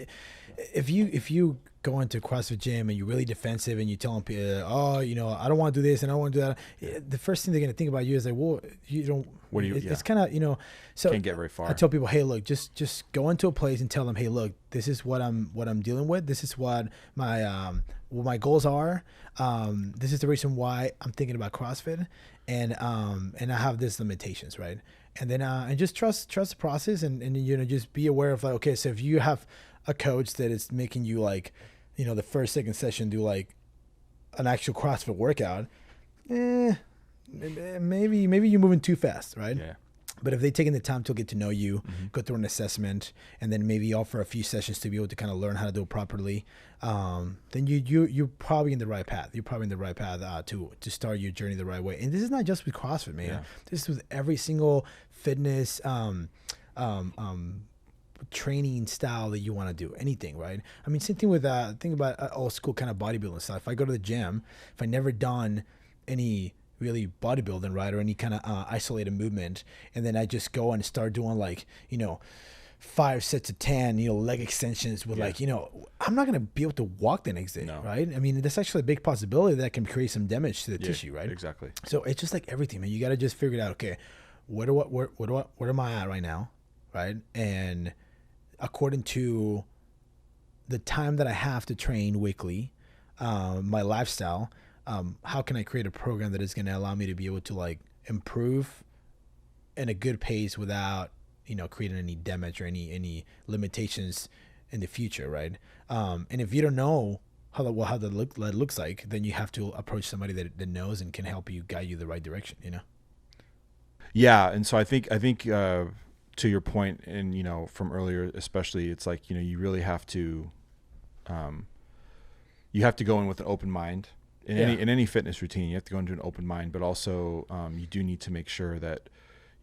if you go into a CrossFit gym and you're really defensive and you tell them, oh, you know, I don't want to do this and I don't want to do that, the first thing they're going to think about you is like, well, you don't. What do you? It's kind of, you know, so can't get very far. I tell people, hey, look, just go into a place and tell them, hey, look, this is what I'm dealing with. This is what my goals are. This is the reason why I'm thinking about CrossFit, and I have these limitations, right? And then and just trust the process, and you know, just be aware of like, okay, so if you have a coach that is making you like, you know, the first, second session do like an actual CrossFit workout, maybe you're moving too fast, right? Yeah. But if they're taking the time to get to know you, go through an assessment, and then maybe offer a few sessions to be able to kind of learn how to do it properly, then you're probably in the right path. You're probably in the right path to start your journey the right way. And this is not just with CrossFit, man. Yeah. This is with every single fitness training style that you want to do. Anything, right? I mean, same thing with think about old school kind of bodybuilding stuff. If I go to the gym, if I never done any really bodybuilding, right, or any kind of isolated movement, and then I just go and start doing like, you know, 5 sets of 10, you know, leg extensions with like, you know, I'm not going to be able to walk the next day, right? I mean, that's actually a big possibility that can create some damage to the tissue, right? Exactly. So it's just like everything, man. You got to just figure it out. Okay, where am I at right now, right? And according to the time that I have to train weekly, my lifestyle, how can I create a program that is going to allow me to be able to like improve in a good pace without, you know, creating any damage or any limitations in the future, right? And if you don't know how that looks like, then you have to approach somebody that knows and can help you, guide you the right direction, you know? Yeah. And so I think to your point, and, you know, from earlier, especially, it's like, you know, you really have to, go in with an open mind. In any fitness routine, you have to go into an open mind, but also you do need to make sure that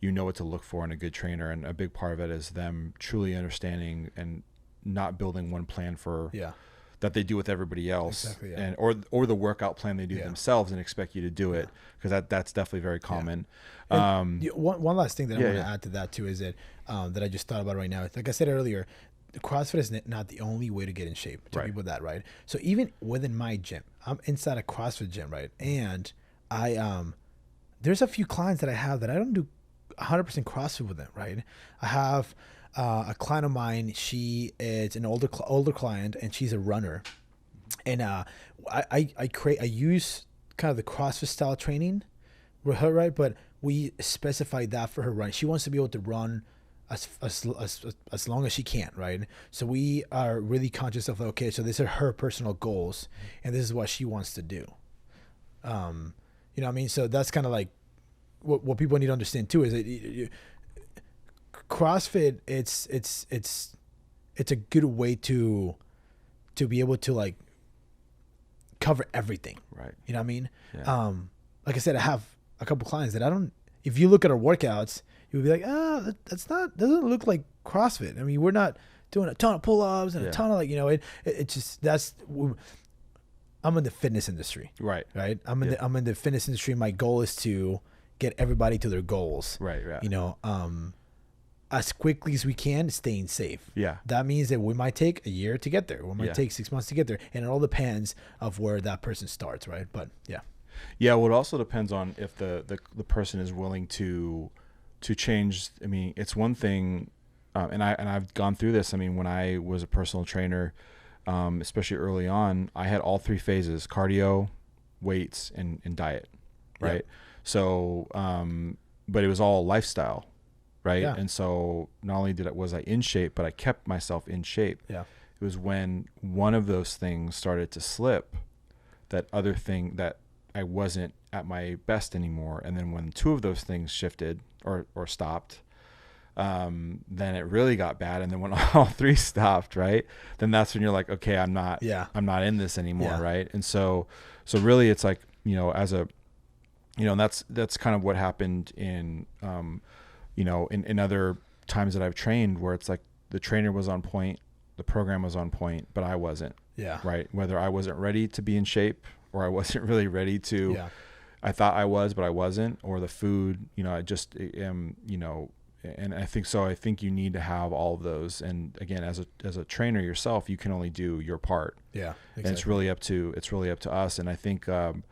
you know what to look for in a good trainer. And a big part of it is them truly understanding and not building one plan for that they do with everybody else, exactly, and or the workout plan they do themselves and expect you to do it, because that's definitely very common. One last thing that I want to add to that too is that I just thought about right now. Like I said earlier, CrossFit is not the only way to get in shape. To people that, right? So even within my gym, I'm inside a CrossFit gym, right? And I there's a few clients that I have that I don't do 100% CrossFit with them, right? I have a client of mine. She is an older client, and she's a runner. And I use kind of the CrossFit style training with her, right? But we specified that for her run. She wants to be able to run as long as she can, right? So we are really conscious of, okay, so these are her personal goals, and this is what she wants to do. You know what I mean? So that's kind of like what people need to understand too, is that CrossFit, it's a good way to be able to like cover everything, right? You know what I mean? Yeah. Like I said, I have a couple clients that I don't. If you look at our workouts, you would be like, doesn't look like CrossFit. I mean, we're not doing a ton of pull-ups and a ton of like, you know, it just, I'm in the fitness industry, right? I'm in the fitness industry. My goal is to get everybody to their goals, right? You know, as quickly as we can, staying safe. Yeah. That means that we might take a year to get there. We might take 6 months to get there. And it all depends of where that person starts, right? But yeah. Yeah, well, it also depends on if the person is willing to change. I mean, it's one thing, and I've gone through this. I mean, when I was a personal trainer, especially early on, I had all 3 phases: cardio, weights, and diet. Right. Yep. So, but it was all lifestyle. Right. Yeah. And so not only was I in shape, but I kept myself in shape. Yeah. It was when one of those things started to slip, that other thing, that I wasn't at my best anymore. And then when 2 of those things shifted or stopped, then it really got bad. And then when all 3 stopped, right, then that's when you're like, okay, I'm not in this anymore. Yeah. Right. And so really it's like, as a, and that's kind of what happened in, in other times that I've trained, where it's like the trainer was on point, the program was on point, but I wasn't. Yeah. Right. Whether I wasn't ready to be in shape, or I wasn't really ready to, I thought I was, but I wasn't, or the food, I just am, and I think you need to have all of those. And again, as a trainer yourself, you can only do your part. Yeah. Exactly. And it's really up to us. And I think, and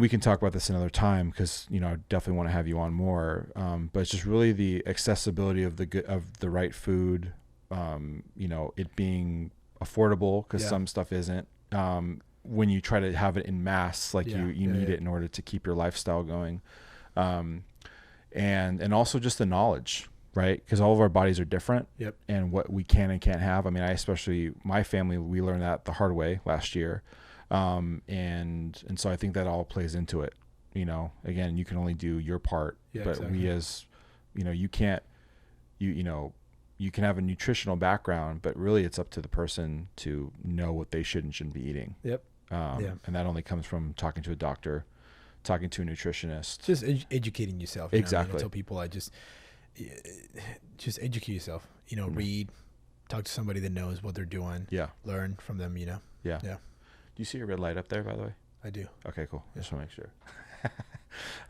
we can talk about this another time, because, I definitely want to have you on more. But it's just really the accessibility of the right food, it being affordable, because some stuff isn't. When you try to have it in mass, like you need it in order to keep your lifestyle going. And also just the knowledge, right? Because all of our bodies are different. Yep. And what we can and can't have. I mean, especially my family, we learned that the hard way last year. And so I think that all plays into it. Again, you can only do your part, but exactly. We as, you can't, you can have a nutritional background, but really it's up to the person to know what they should and shouldn't be eating. Yep. And that only comes from talking to a doctor, talking to a nutritionist, just educating yourself. Exactly. I tell people, just educate yourself, read, talk to somebody that knows what they're doing. Yeah. Learn from them, Yeah. Yeah. Do you see a red light up there, by the way? I do. Okay, cool. Yeah. Just want to make sure.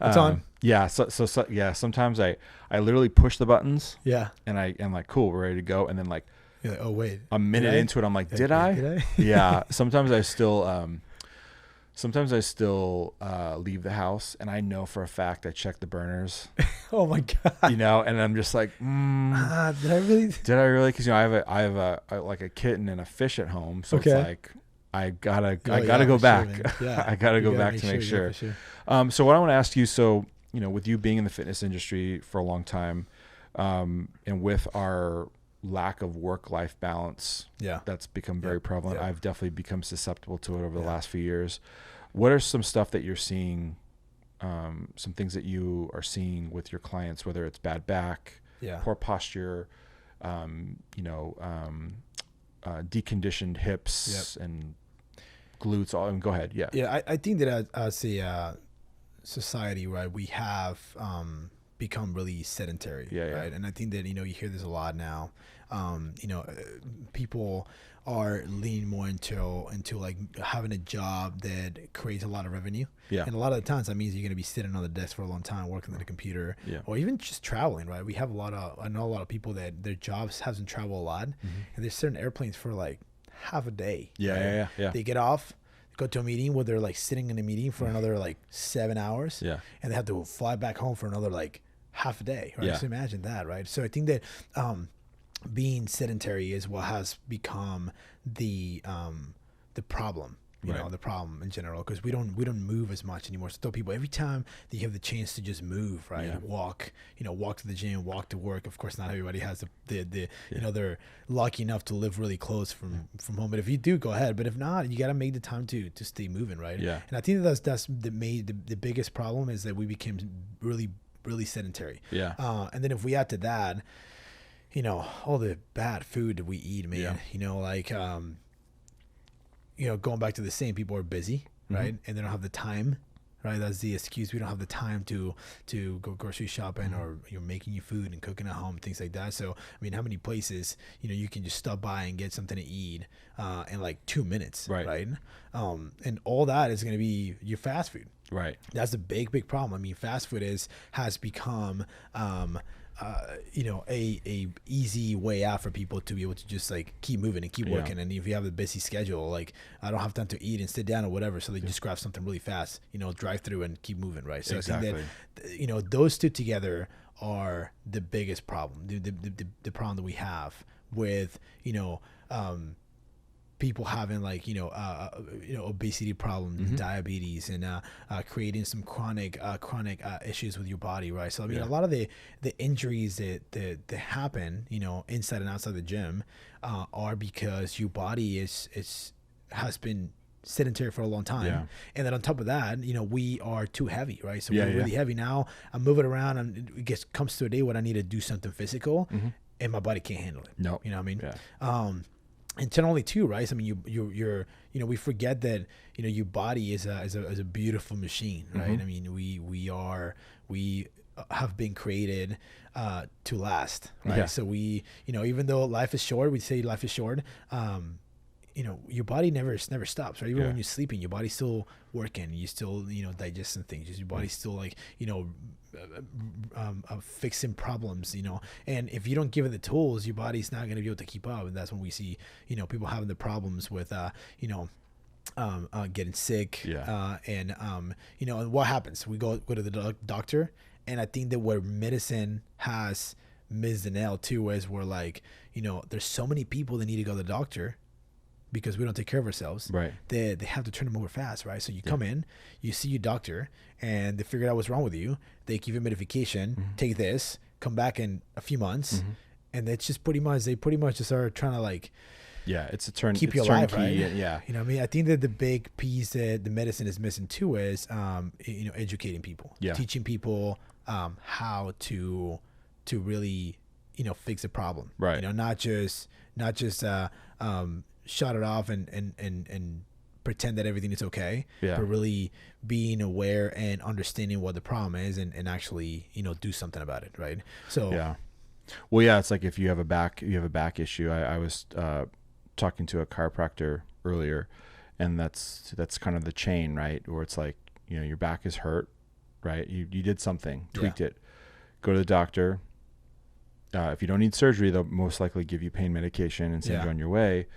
It's on. Yeah. So yeah, sometimes I literally push the buttons. Yeah. And I'm like, cool, we're ready to go. And then like, you're like, oh wait, a minute into it, I'm like, did I? Yeah. Sometimes I still leave the house, and I know for a fact I check the burners. Oh my God. And I'm just like, did I really? Cause I have a kitten and a fish at home. So it's like, I gotta go back. Sure, I gotta go back to make sure. Sure. So what I want to ask you, with you being in the fitness industry for a long time, and with our lack of work-life balance, that's become very prevalent. I've definitely become susceptible to it over the last few years. What are some stuff that you're seeing, some things that you are seeing with your clients, whether it's bad back, poor posture, deconditioned hips and glutes, all, and go ahead. I think that as a society, right, we have become really sedentary, right? And I think that you hear this a lot now. People are leaning more into like having a job that creates a lot of revenue. Yeah. And a lot of the times that means you're going to be sitting on the desk for a long time working on the computer, or even just traveling, right? I know a lot of people that their jobs hasn't traveled a lot, and they're sitting in airplanes for like half a day. Yeah. They get off, go to a meeting where they're like sitting in a meeting for another like 7 hours. Yeah. And they have to fly back home for another like half a day, right? So imagine that, right? So I think that being sedentary is what has become the problem, the problem in general, because we don't move as much anymore. So tell people, every time that you have the chance to just move, right, walk to the gym, walk to work. Of course, not everybody has the they're lucky enough to live really close from home. But if you do, go ahead. But if not, you got to make the time to stay moving, right? Yeah. And I think that's the biggest problem is that we became really, really sedentary. Yeah. And then if we add to that, all the bad food that we eat, man, going back to the same, people are busy, right? And they don't have the time, right? That's the excuse. We don't have the time to go grocery shopping, or you're making your food and cooking at home, things like that. So, I mean, how many places, you can just stop by and get something to eat in like 2 minutes, right? And all that is going to be your fast food. Right. That's a big problem. I mean, fast food has become a easy way out for people to be able to just like keep moving and keep working. And if you have a busy schedule, like I don't have time to eat and sit down or whatever, so they just grab something really fast, drive through and keep moving, right? So exactly. I think that those two together are the biggest problem, the problem that we have with people having like, obesity problems, diabetes, and creating some chronic issues with your body, right? So I mean, a lot of the injuries that happen, inside and outside the gym, are because your body has been sedentary for a long time, and then on top of that, we are too heavy, right? So we're really heavy now. I'm moving around, and it comes to a day when I need to do something physical, and my body can't handle it. No, you know what I mean? And not only too, right? So, I mean, you're we forget that your body is a beautiful machine, right? I mean, we have been created to last, right? So we, even though life is short, we say life is short. Your body never stops, right? Even when you're sleeping, your body's still working. You still, digesting things. Your body's still like, fixing problems, and if you don't give it the tools, your body's not going to be able to keep up. And that's when we see, people having the problems with, getting sick. And what happens? We go to the doctor. And I think that where medicine has missed the nail too is where, like, there's so many people that need to go to the doctor because we don't take care of ourselves. Right. They have to turn them over fast, right? So you come in, you see your doctor, and they figure out what's wrong with you. They give you medication, take this, come back in a few months, and it's just they pretty much just are trying to, like, it's keep you alive, right? Yeah. You know what I mean? I think that the big piece that the medicine is missing too is, educating people, teaching people how to really, fix a problem, right? Not just shut it off and pretend that everything is okay, but really being aware and understanding what the problem is and actually, do something about it, right? So it's like if you have a back issue. I was talking to a chiropractor earlier, and that's kind of the chain, right? Where it's like, your back is hurt, right? You did something, tweaked it, go to the doctor. If you don't need surgery, they'll most likely give you pain medication and send you on your way.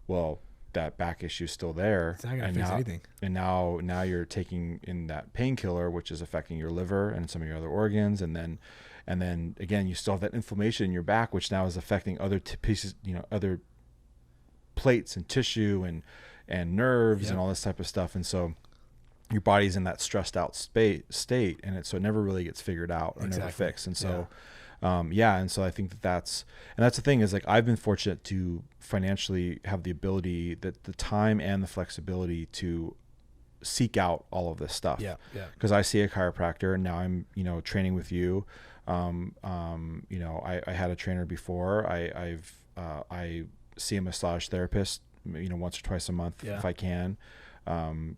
Well, that back issue is still there. It's not going to fix anything. And now you're taking in that painkiller, which is affecting your liver and some of your other organs. And then again, you still have that inflammation in your back, which now is affecting other pieces, other plates and tissue and nerves and all this type of stuff. And so your body's in that stressed out state, and so it never really gets figured out or never fixed. And so, and so I think that's the thing is, like, I've been fortunate to financially have the ability, the time and the flexibility to seek out all of this stuff. Because I see a chiropractor, and now I'm, training with you. I had a trainer before. I see a massage therapist, once or twice a month if I can.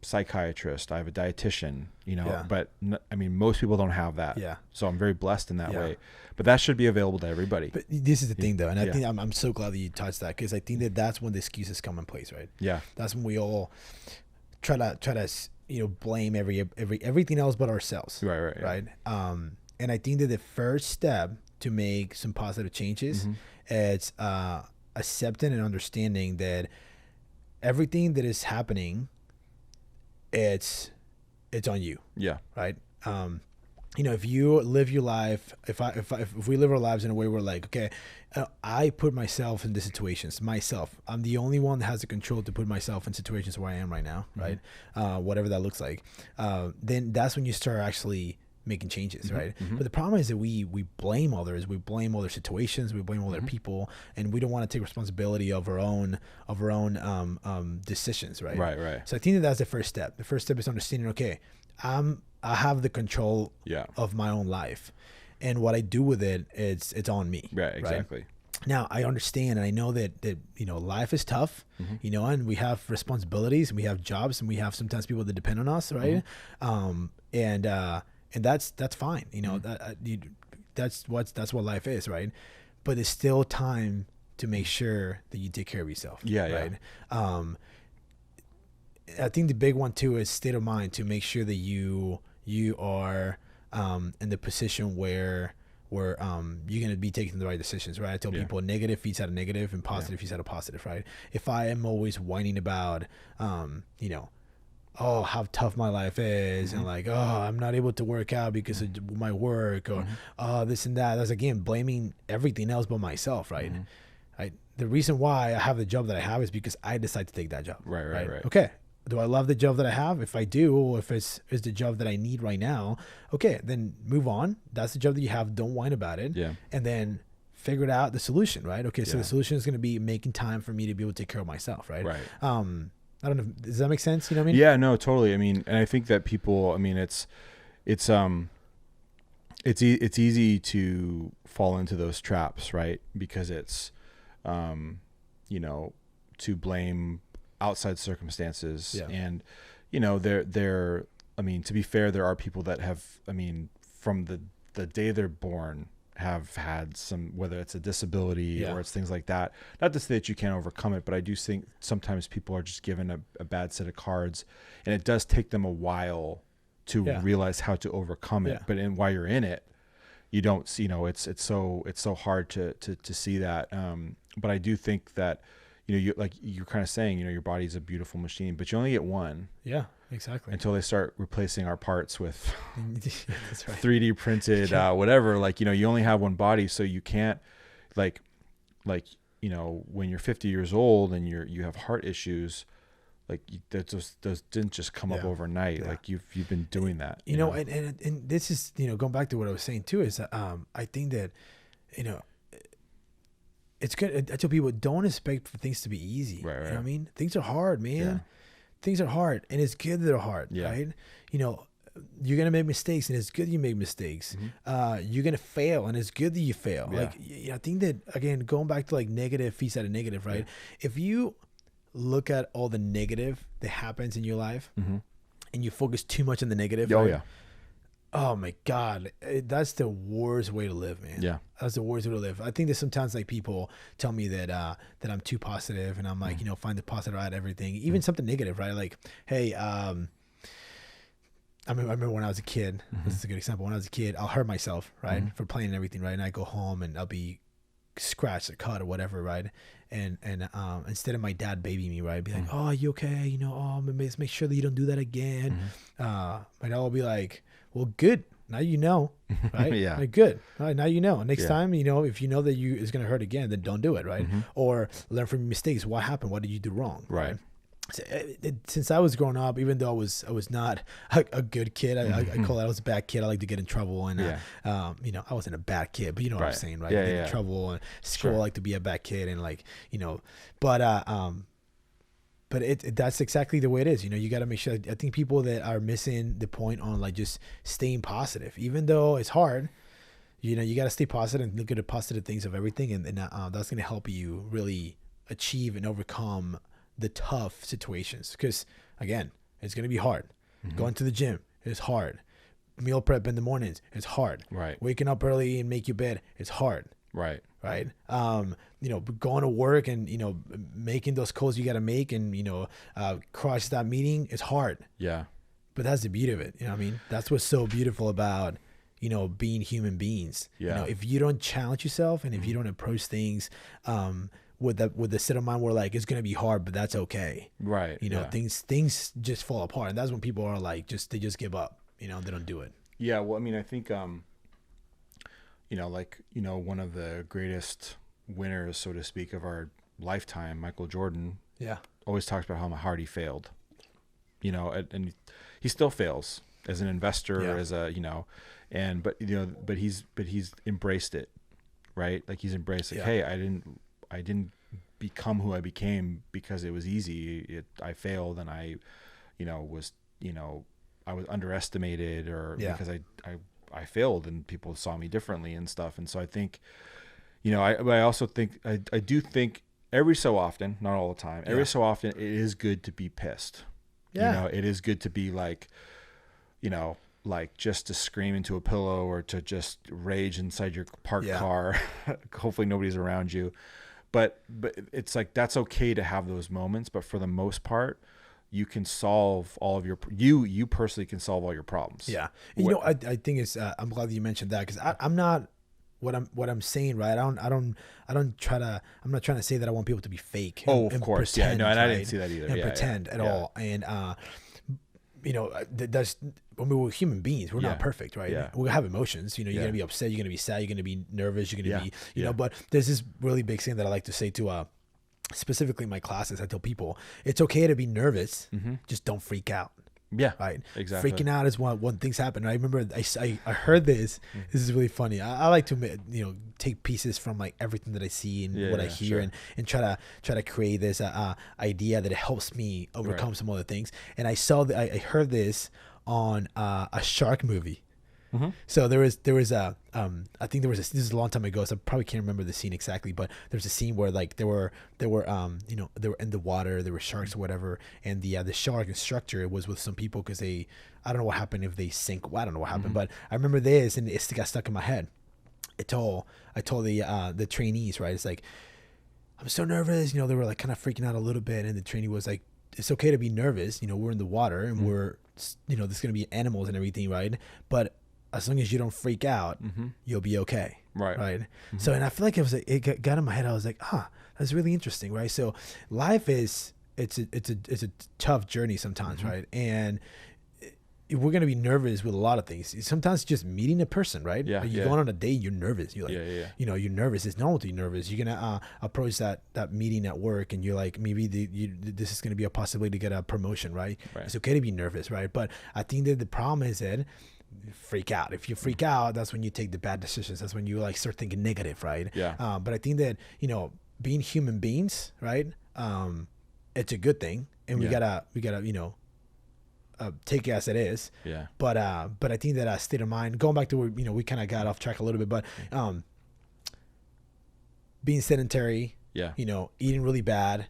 Psychiatrist. I have a dietitian, but most people don't have that. So I'm very blessed in that way, but that should be available to everybody. But this is the thing though. And I think I'm so glad that you touched that, because I think that that's when the excuses come in place, right? That's when we all try to blame everything else but ourselves. Right. And I think that the first step to make some positive changes is accepting and understanding that everything that is happening, it's on you. Right. If you live your life, if we live our lives in a way where, like, okay, I put myself in the situations myself. I'm the only one that has the control to put myself in situations where I am right now. Right. Whatever that looks like. Then that's when you start actually making changes, right? But the problem is that we blame others, we blame other situations, we blame other people, and we don't want to take responsibility of our own decisions, right? Right. So I think that's the first step. The first step is understanding, okay, I have the control of my own life, and what I do with it, it's on me. Right, exactly. Right? Now I understand, and I know that life is tough, and we have responsibilities, and we have jobs, and we have sometimes people that depend on us, right? And that's fine, that's what life is, right? But it's still time to make sure that you take care of yourself. Right. I think the big one too is state of mind, to make sure that you are in the position where you're going to be taking the right decisions, right? I tell people negative feeds out of negative, and positive feeds out of positive, right? If I am always whining about, how tough my life is, and like, I'm not able to work out because of my work, or this and that. That's, again, blaming everything else but myself, right? right? The reason why I have the job that I have is because I decided to take that job. Right. Okay. Do I love the job that I have? If I do, or if it's the job that I need right now, okay, then move on. That's the job that you have. Don't whine about it. Yeah. And then figure out the solution, right? Okay, so the solution is going to be making time for me to be able to take care of myself, right? Right. I don't know. Does that make sense? You know what I mean? Yeah, no, totally. I mean, and I think that people, I mean, it's easy to fall into those traps, right? Because it's, you know, to blame outside circumstances. Yeah. And, you know, they're, I mean, to be fair, there are people that have, I mean, from the day they're born have had some, whether it's a disability or it's things like that. Not to say that you can't overcome it, but I do think sometimes people are just given a bad set of cards, and it does take them a while to realize how to overcome it. But while you're in it, you don't see, you know, it's so hard to see that. But I do think that, you know, you, like you're kind of saying, you know, your body's a beautiful machine, but you only get one. Yeah, exactly. Until they start replacing our parts with that's right. 3D printed, whatever, like, you know, you only have one body. So you can't like, you know, when you're 50 years old and you have heart issues, like those didn't just come up overnight. Yeah. Like you've been doing that, you know? And this is, you know, going back to what I was saying too, is I think that, you know, it's good. I tell people, don't expect for things to be easy. Right. You know what I mean? Things are hard, man. Yeah. Things are hard, and it's good that they're hard, right? You know, you're going to make mistakes, and it's good you make mistakes. Mm-hmm. You're going to fail, and it's good that you fail. Yeah. Like, I think that, again, going back to like negative feeds out of negative, right? Yeah. If you look at all the negative that happens in your life, and you focus too much on the negative, oh my God, that's the worst way to live, man. Yeah. That's the worst way to live. I think that sometimes like people tell me that that I'm too positive, and I'm like, you know, find the positive out of everything, even something negative, right? Like, hey, I remember when I was a kid, this is a good example. When I was a kid, I'll hurt myself, right? For playing and everything, right? And I go home and I'll be scratched or cut or whatever, right? And instead of my dad babying me, right, I'd be like, oh, you okay? You know, oh, make sure that you don't do that again. My dad will be like, well, good. Now you know, right? Yeah. Like, good. All right, now you know. Next time, you know, if you know that it's going to hurt again, then don't do it, right? Or learn from your mistakes. What happened? What did you do wrong? Right. So, since I was growing up, even though I was not a good kid, I call it I was a bad kid. I like to get in trouble, and you know, I wasn't a bad kid, but you know what I'm saying, right? Get in trouble and school. I like to be a bad kid, and like, you know, but that's exactly the way it is. You know, you got to make sure. I think people that are missing the point on like just staying positive, even though it's hard, you know, you got to stay positive and look at the positive things of everything. And that's going to help you really achieve and overcome the tough situations. Because again, it's going to be hard. Going to the gym is hard. Meal prep in the mornings is hard. Right. Waking up early and make your bed is hard. Right. Right. You know, going to work and, you know, making those calls you got to make, and, you know, crush that meeting is hard. Yeah. But that's the beauty of it. You know what I mean? That's what's so beautiful about, you know, being human beings. Yeah. You know, if you don't challenge yourself, and if you don't approach things, with the set of mind where like, it's going to be hard, but that's okay. Right. You know, things just fall apart. And that's when people are like, they just give up, you know, they don't do it. Yeah. Well, I mean, I think, you know, like, you know, one of the greatest winners, so to speak, of our lifetime, Michael Jordan, always talks about how hard he failed, you know, and he still fails as an investor, as a, you know, but he's embraced it, right? Like he's embraced like, hey, I didn't become who I became because it was easy. I failed, and I was underestimated, or because I failed and people saw me differently and stuff. And so I think, you know, I also think, I do think every so often, not all the time, every so often it is good to be pissed. Yeah. You know, it is good to be like, you know, like just to scream into a pillow, or to just rage inside your parked car. Hopefully nobody's around you. But it's like, that's okay to have those moments. But for the most part, you can solve all of you personally can solve all your problems. Yeah. You know, I think it's, I'm glad that you mentioned that, because I'm not, what I'm saying, right? I'm not trying to say that I want people to be fake. Of course. Pretend, no, and I didn't see that either. And pretend at all. And, that's, we're human beings. We're not perfect, right? Yeah. We have emotions. You're going to be upset. You're going to be sad. You're going to be nervous. You're going to be, you know, but there's this really big thing that I like to say to, specifically in my classes. I tell people it's okay to be nervous. Just don't freak out. Yeah, right. Exactly. Freaking out is when things happen. I remember I heard this. This is really funny. I like to take pieces from like everything that I see and what I hear, and try to create this idea that it helps me overcome some other things. And I heard this on a shark movie. So there was I think this is a long time ago, so I probably can't remember the scene exactly, but there's a scene where like they were they were in the water, there were sharks or whatever, and the shark instructor was with some people because I don't know what happened if they sink. Well, I don't know what happened, but I remember this, and it got stuck in my head. I told the trainees, right? It's like, I'm so nervous, they were like kind of freaking out a little bit, and the trainee was like, it's okay to be nervous, we're in the water and we're there's gonna be animals and everything, right? But as long as you don't freak out, you'll be okay. Right. So, and I feel like it got in my head. I was like, that's really interesting. Right. So life it's a tough journey sometimes. Right. And we're going to be nervous with a lot of things. Sometimes just meeting a person, right? Yeah. You're going on a date, you're nervous. You're like, you're nervous. It's normal to be nervous. You're going to approach that meeting at work, and you're like, maybe this is going to be a possibility to get a promotion, right? It's okay to be nervous, right? But I think that the problem is that freak out. If you freak out, that's when you take the bad decisions. That's when you like start thinking negative, right? Yeah. But I think that being human beings, right? It's a good thing, and we gotta take it as it is. Yeah. But I think that state of mind, going back to where we kind of got off track a little bit, but being sedentary, eating really bad,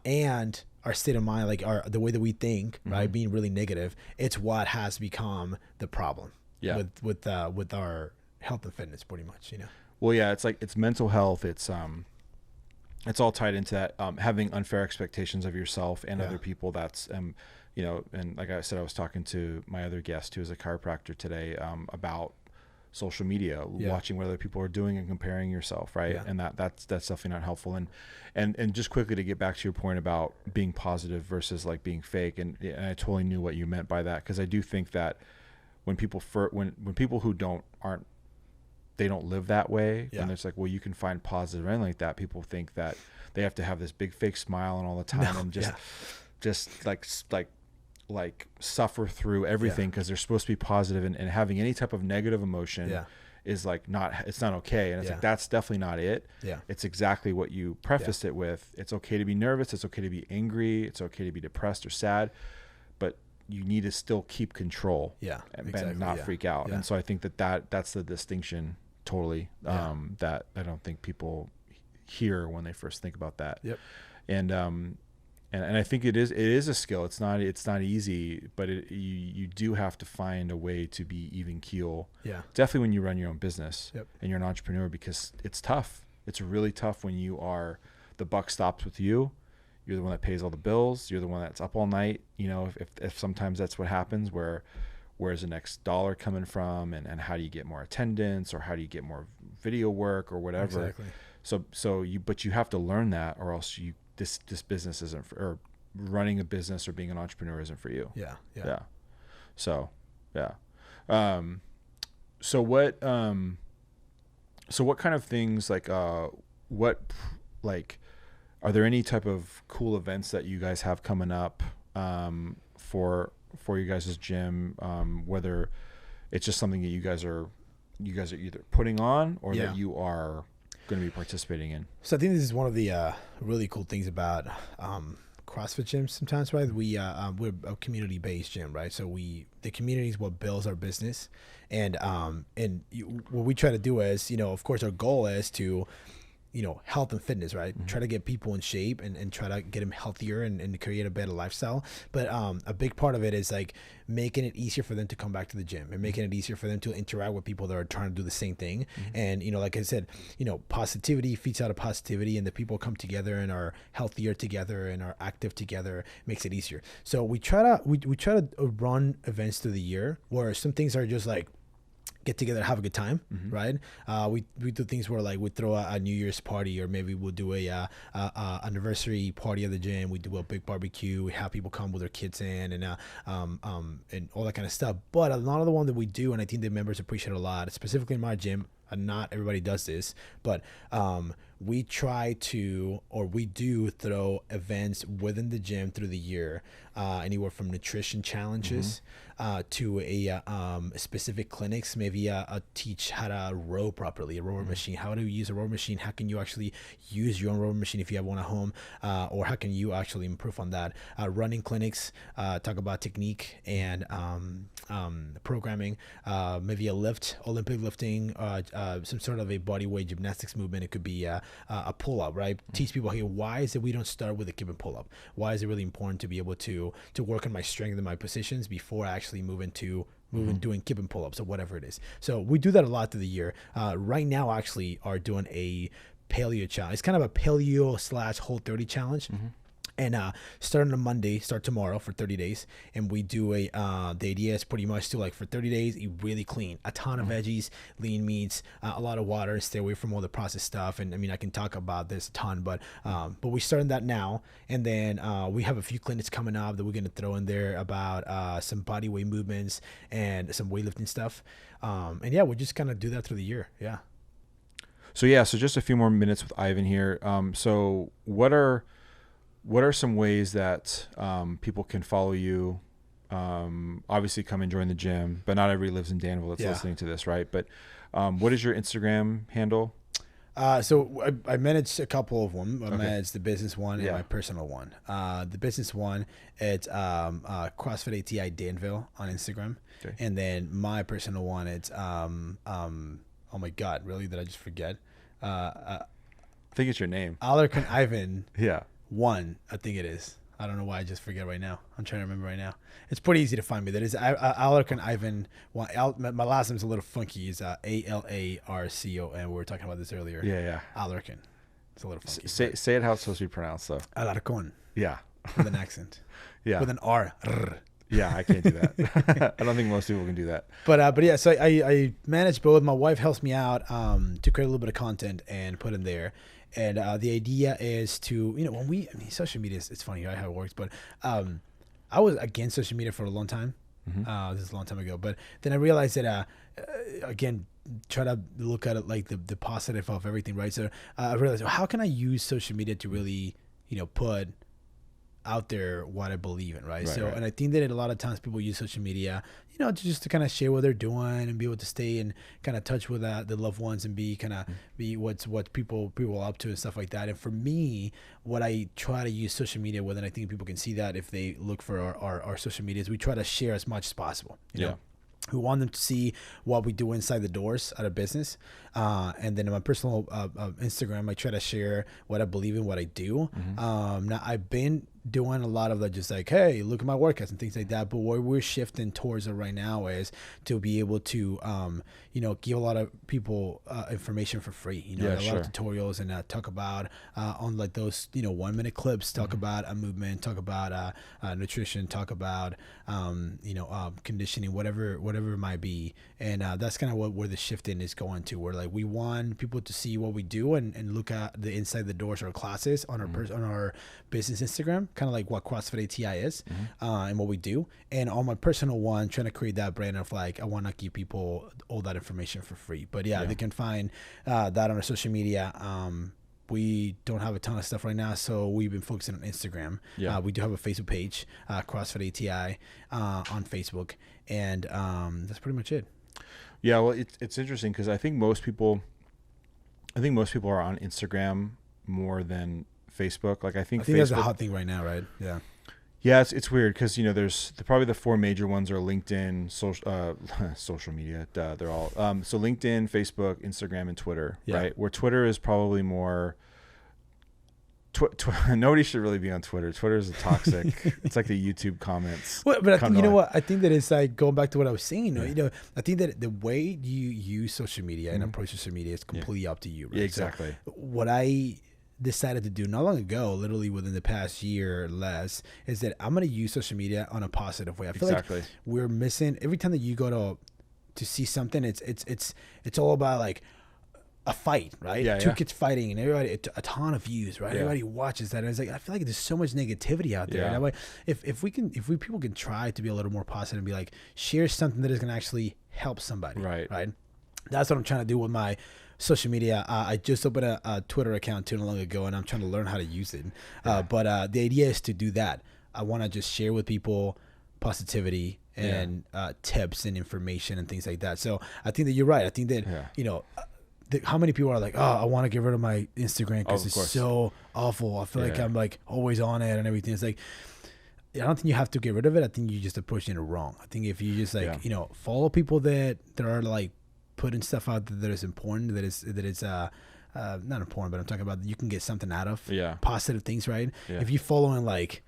and our state of mind, like the way that we think, right, being really negative, it's what has become the problem. Yeah. With our health and fitness, pretty much, Well, yeah, it's like it's mental health. It's all tied into that, having unfair expectations of yourself and other people. That's and like I said, I was talking to my other guest who is a chiropractor today about social media, watching what other people are doing and comparing yourself, right? And that's definitely not helpful. And just quickly to get back to your point about being positive versus like being fake, and I totally knew what you meant by that, because I do think that when people when people who don't live that way, when it's like, well, you can find positive and like that, people think that they have to have this big fake smile and all the time and just like suffer through everything because they're supposed to be positive, and having any type of negative emotion is like it's not okay. And it's like, that's definitely not it. Yeah. It's exactly what you prefaced it with. It's okay to be nervous. It's okay to be angry. It's okay to be depressed or sad, but you need to still keep control and not freak out. And so I think that's the distinction totally, that I don't think people hear when they first think about that. Yep. And I think it is a skill. It's not easy, but you do have to find a way to be even keel. Yeah. Definitely when you run your own business and you're an entrepreneur, because it's tough. It's really tough when the buck stops with you. You're the one that pays all the bills. You're the one that's up all night. If sometimes that's what happens, where's the next dollar coming from, and how do you get more attendance, or how do you get more video work or whatever. Exactly. But you have to learn that, or else this business isn't or running a business or being an entrepreneur isn't for you. Yeah. So what kind of things are there any type of cool events that you guys have coming up for you guys' gym, whether it's just something that you guys are either putting on or that you are going to be participating in? So I think this is one of the really cool things about CrossFit gyms sometimes, right? We're a community-based gym, right? So the community is what builds our business, and what we try to do is, of course, our goal is to health and fitness, right? Try to get people in shape and try to get them healthier and create a better lifestyle. But a big part of it is like making it easier for them to come back to the gym, and making it easier for them to interact with people that are trying to do the same thing. And, like I said, positivity feeds out of positivity, and the people come together and are healthier together and are active together, makes it easier. So we try to run events through the year where some things are just like get together, have a good time, right? We do things where like we throw a New Year's party, or maybe we'll do a anniversary party at the gym. We do a big barbecue. We have people come with their kids in, and all that kind of stuff. But a lot of the one that we do, and I think the members appreciate a lot, specifically in my gym. Not everybody does this, but we try to, or we do throw events within the gym through the year, anywhere from nutrition challenges to a specific clinics, maybe teach how to row properly, a rower machine, how to use a rower machine, how can you actually use your own rower machine if you have one at home, or how can you actually improve on that. Running clinics, talk about technique and programming, maybe a lift, Olympic lifting, some sort of a body weight gymnastics movement. It could be a pull-up, right? Teach people, hey, why is it we don't start with a kip and pull-up? Why is it really important to be able to work on my strength and my positions before I actually move into doing kip and pull-ups or whatever it is? So we do that a lot through the year. Right now, actually, are doing a paleo challenge. It's kind of a paleo / Whole30 challenge. And starting on Monday, start tomorrow for 30 days. And we do the idea is pretty much to, like, for 30 days, eat really clean. A ton of veggies, lean meats, a lot of water, stay away from all the processed stuff. And I mean, I can talk about this a ton, but we started that now. And then we have a few clinics coming up that we're going to throw in there about some body weight movements and some weightlifting stuff. And yeah, we'll just kind of do that through the year. Yeah. So just a few more minutes with Ivan here. So what are some ways that people can follow you? Obviously, come and join the gym, but not everybody lives in Danville that's listening to this, right? But what is your Instagram handle? So I manage a couple of them. I manage the business one and my personal one. The business one, it's CrossFit Ati Danville on Instagram. Okay. And then my personal one, it's oh my God, really? Did I just forget? I think it's your name. Alarcon Ivan. Yeah. One, I think it is. I don't know why I just forget right now. I'm trying to remember right now. It's pretty easy to find me. That is Alarcon Ivan. My last name's a little funky. It's Alarcon. We were talking about this earlier. Yeah. Alarcon. It's a little funky. Say it how it's supposed to be pronounced, though. Alarcon. Yeah. With an accent. Yeah. With an R. Yeah, I can't do that. I don't think most people can do that. But yeah, so I manage both. My wife helps me out to create a little bit of content and put in there. And the idea is to, social media, it's funny how it works, but I was against social media for a long time. This is a long time ago. But then I realized that, again, try to look at it like the positive of everything, right? So I realized, well, how can I use social media to really, put out there what I believe in, right? And I think that a lot of times people use social media, just to kind of share what they're doing and be able to stay in kind of touch with the loved ones and be what people are up to and stuff like that. And for me, what I try to use social media with, and I think people can see that if they look for our social medias, we try to share as much as possible. You know? We want them to see what we do inside the doors at a business. And then in my personal Instagram, I try to share what I believe in, what I do. Now, I've been doing a lot of that, just like, hey, look at my workouts and things like that. But where we're shifting towards it right now is to be able to, give a lot of people information for free. A lot of tutorials and talk about on like those 1-minute clips. Talk about a movement. Talk about nutrition. Talk about conditioning. Whatever it might be. And that's kind of where the shifting is going to. Where like we want people to see what we do and look at the inside the doors or classes on our on our business Instagram. Kind of like what CrossFit Ati is and what we do. And on my personal one, trying to create that brand of like, I want to give people all that information for free. But yeah. They can find that on our social media. We don't have a ton of stuff right now, so we've been focusing on Instagram. We do have a Facebook page, CrossFit Ati on Facebook. And that's pretty much it. Yeah, well, it's interesting because I think most people are on Instagram more than Facebook. Like I think Facebook, that's a hot thing right now, right? Yeah, it's weird because there's probably the 4 major ones are LinkedIn, social media. They're all so LinkedIn, Facebook, Instagram, and Twitter, right? Where Twitter is probably more. Nobody should really be on Twitter. Twitter is toxic. It's like the YouTube comments. Well, but I think, what? I think that it's like going back to what I was saying. I think that the way you use social media and approach social media is completely up to you. Right? Yeah, exactly. So what I decided to do not long ago, literally within the past year or less, is that I'm going to use social media on a positive way. I feel like we're missing every time that you go to see something, it's all about like a fight, right? Two kids fighting, and everybody, a ton of views, right? Everybody watches that, and it's like, I feel like there's so much negativity out there. That way, if people can try to be a little more positive and be like, share something that is going to actually help somebody, right? That's what I'm trying to do with my social media. I just opened a Twitter account too long ago, and I'm trying to learn how to use it. But the idea is to do that. I want to just share with people positivity and tips and information and things like that. So I think that you're right. I think that how many people are like, oh, I want to get rid of my Instagram because it's so awful. I feel like I'm like always on it and everything. It's like, I don't think you have to get rid of it. I think you just approaching it wrong. I think if you just like, follow people that are like putting stuff out that is important, that is not important, but I'm talking about that you can get something out of, positive things, right? If you following like,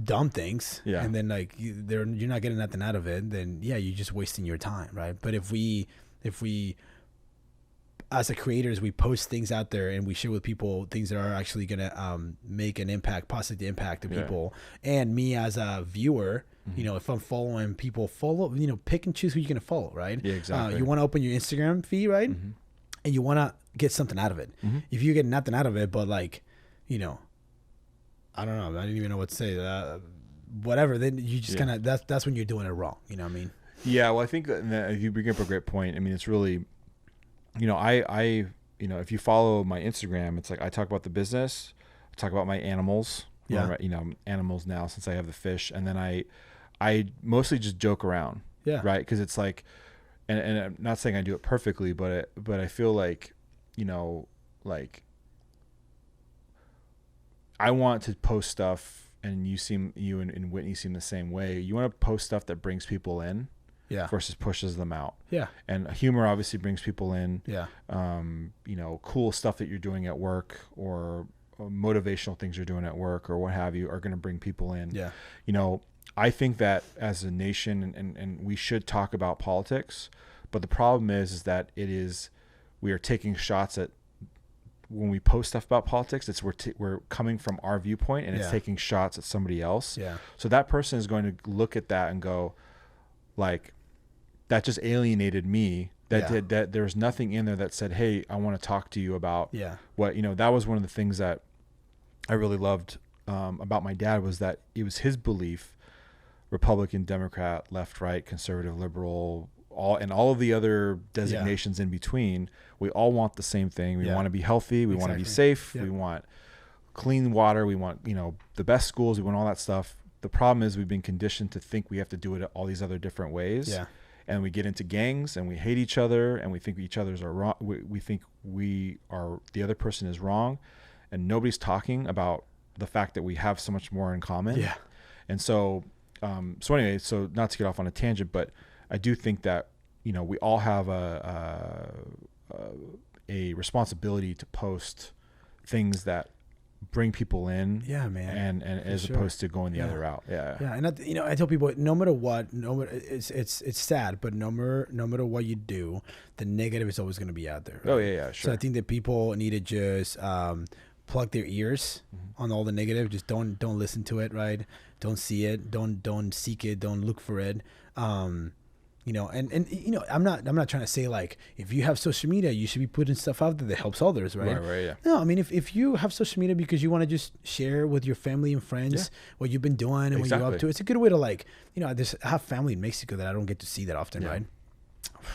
dumb things, and then like you're not getting nothing out of it, then you're just wasting your time, right? But if we as a creators, we post things out there and we share with people things that are actually going to make an impact, positive impact to people. And me as a viewer, if I'm following people, pick and choose who you're going to follow, right? Yeah, exactly. You want to open your Instagram feed, right? And you want to get something out of it. If you get nothing out of it, but like, I don't know, I didn't even know what to say. Whatever, then you just kind of, that's when you're doing it wrong. You know what I mean? Yeah, well, I think that you bring up a great point. I mean, it's really, I if you follow my Instagram, it's like I talk about the business, I talk about my animals, animals now since I have the fish, and then I mostly just joke around, right? Because it's like, and I'm not saying I do it perfectly, but I feel like, like I want to post stuff, and you and Whitney seem the same way. You want to post stuff that brings people in. Versus pushes them out. And humor obviously brings people in. Cool stuff that you're doing at work or motivational things you're doing at work or what have you are going to bring people in. I think that as a nation, and we should talk about politics, but the problem is that we are taking shots at, when we post stuff about politics, we're coming from our viewpoint and it's taking shots at somebody else. So that person is going to look at that and go, like, that just alienated me. That there was nothing in there that said, hey, I want to talk to you about what, that was one of the things that I really loved about my dad, was that it was his belief, Republican, Democrat, left, right, conservative, liberal, all of the other designations in between, we all want the same thing. We want to be healthy. We want to be safe. We want clean water. We want, the best schools. We want all that stuff. The problem is we've been conditioned to think we have to do it all these other different ways. And we get into gangs and we hate each other and we think each other's are wrong. We think the other person is wrong, and nobody's talking about the fact that we have so much more in common. And so, anyway, so not to get off on a tangent, but I do think that, we all have a responsibility to post things that bring people in, and as opposed to going the other route. And I tell people, no matter what, it's sad, but no matter what you do, the negative is always going to be out there, right? So I think that people need to just plug their ears on all the negative. Just don't listen to it, right? Don't see it, don't seek it, don't look for it. I'm not trying to say like, if you have social media, you should be putting stuff out there that helps others, right? No, I mean, if you have social media because you want to just share with your family and friends what you've been doing and what you're up to, it's a good way to like, I have family in Mexico that I don't get to see that often, right?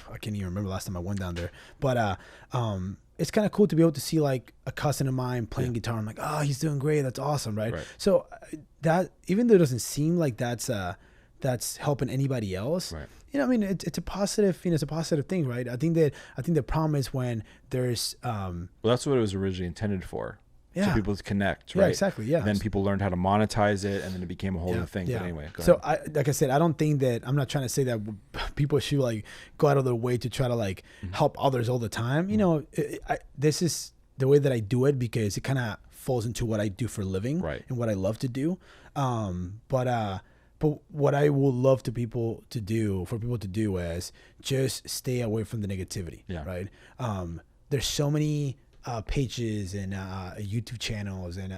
I can't even remember last time I went down there, but it's kind of cool to be able to see like a cousin of mine playing guitar. I'm like, oh, he's doing great. That's awesome, right? So that, even though it doesn't seem like that's helping anybody else, I mean, it's a positive, it's a positive thing, right? I think the problem is when there's well, that's what it was originally intended for. So people to connect, right? Exactly. Then people learned how to monetize it, and then it became a whole other thing. But anyway, go ahead. Like I said, I don't think that, I'm not trying to say that people should like go out of their way to try to like help others all the time. This is the way that I do it because it kind of falls into what I do for a living, and what I love to do. But what I would love for people to do is just stay away from the negativity, right? There's so many pages and YouTube channels and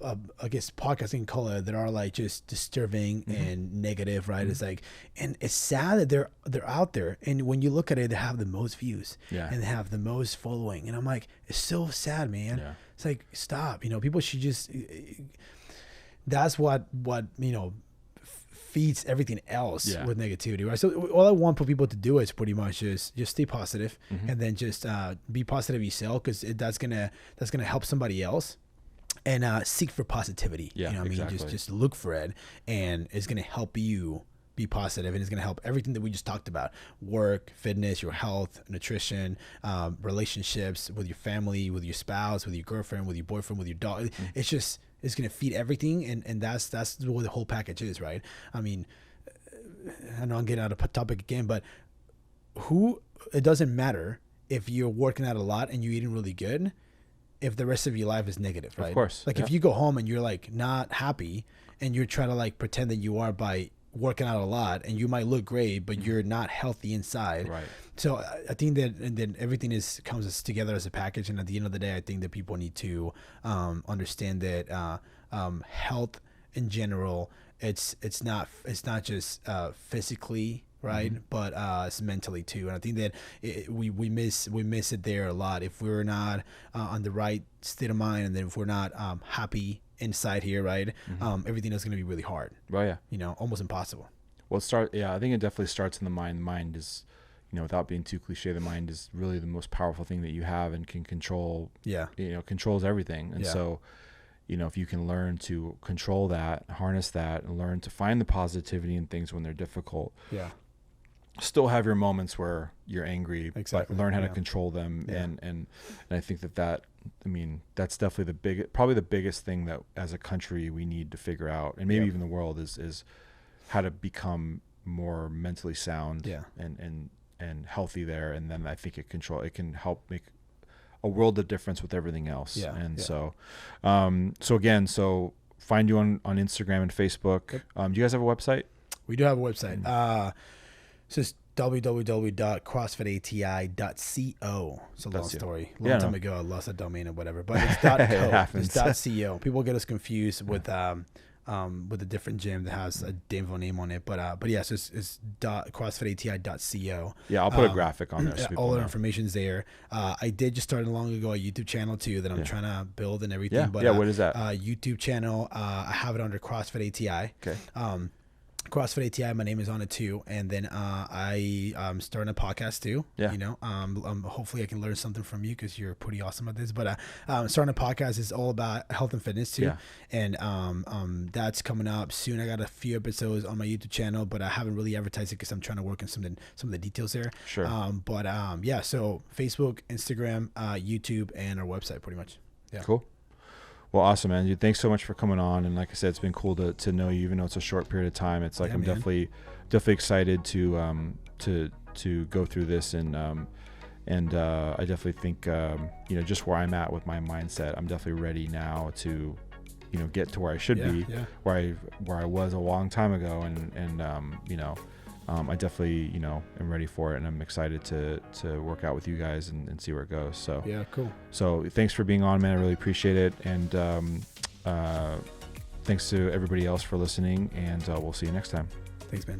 I guess podcasting color that are like just disturbing and negative, right? It's like, and it's sad that they're out there, and when you look at it, they have the most views and they have the most following, and I'm like, it's so sad, man. It's like, stop, people should just, that's what feeds everything else with negativity, right? So all I want for people to do is pretty much just stay positive, and then just be positive yourself, because that's gonna help somebody else. And seek for positivity. Exactly. Just look for it, and it's gonna help you be positive, and it's gonna help everything that we just talked about: work, fitness, your health, nutrition, relationships with your family, with your spouse, with your girlfriend, with your boyfriend, with your dog. It's gonna feed everything, and that's what the whole package is, right? I mean, I know I'm getting out of topic again, but it doesn't matter if you're working out a lot and you're eating really good, if the rest of your life is negative, right? Of course. Like if you go home and you're like not happy, and you're trying to like pretend that you are by working out a lot, and you might look great, but you're not healthy inside. Right. So I think that, and then everything comes together as a package. And at the end of the day, I think that people need to understand that health in general, it's not just physically, right? But it's mentally too. And I think that we miss it there a lot if we're not on the right state of mind, and then if we're not happy inside here, right? Everything is going to be really hard. Right. Yeah. Almost impossible. Well, I think it definitely starts in the mind. The mind is, without being too cliche, the mind is really the most powerful thing that you have and can control. Controls everything. And so, if you can learn to control that, harness that, and learn to find the positivity in things when they're difficult. Still have your moments where you're angry, but learn how to control them. And I think that's definitely probably the biggest thing that as a country we need to figure out, and maybe even the world, is how to become more mentally sound and healthy there. And then I think it can help make a world of difference with everything else. So again, find you on Instagram and Facebook. Do you guys have a website? We do have a website. It's just www.crossfitati.co. It's a long story. Long time ago, I lost a domain or whatever, but it's .co. It's .co. People get us confused with a different gym that has a Danville name on it, but yeah, so it's CrossFitAti.co. Yeah, I'll put a graphic on there. So all the information's there. I did just start long ago a YouTube channel too that I'm trying to build and everything. But what is that? YouTube channel. I have it under CrossFit ATI. Okay. CrossFit ATI, my name is on it too, and then I'm starting a podcast too. Hopefully I can learn something from you because you're pretty awesome at this. But starting a podcast is all about health and fitness too, and that's coming up soon. I got a few episodes on my YouTube channel, but I haven't really advertised it because I'm trying to work on some of the details there. Sure. So Facebook, Instagram, YouTube, and our website, pretty much. Yeah. Cool. Well, awesome, man. Thanks so much for coming on. And like I said, it's been cool to know you, even though it's a short period of time. It's like I'm definitely excited to go through this, and I definitely think just where I'm at with my mindset, I'm definitely ready now to get to where I should be, where I was a long time ago, and I definitely am ready for it, and I'm excited to work out with you guys and see where it goes. So cool. So thanks for being on, man. I really appreciate it, and thanks to everybody else for listening, and we'll see you next time. Thanks, man.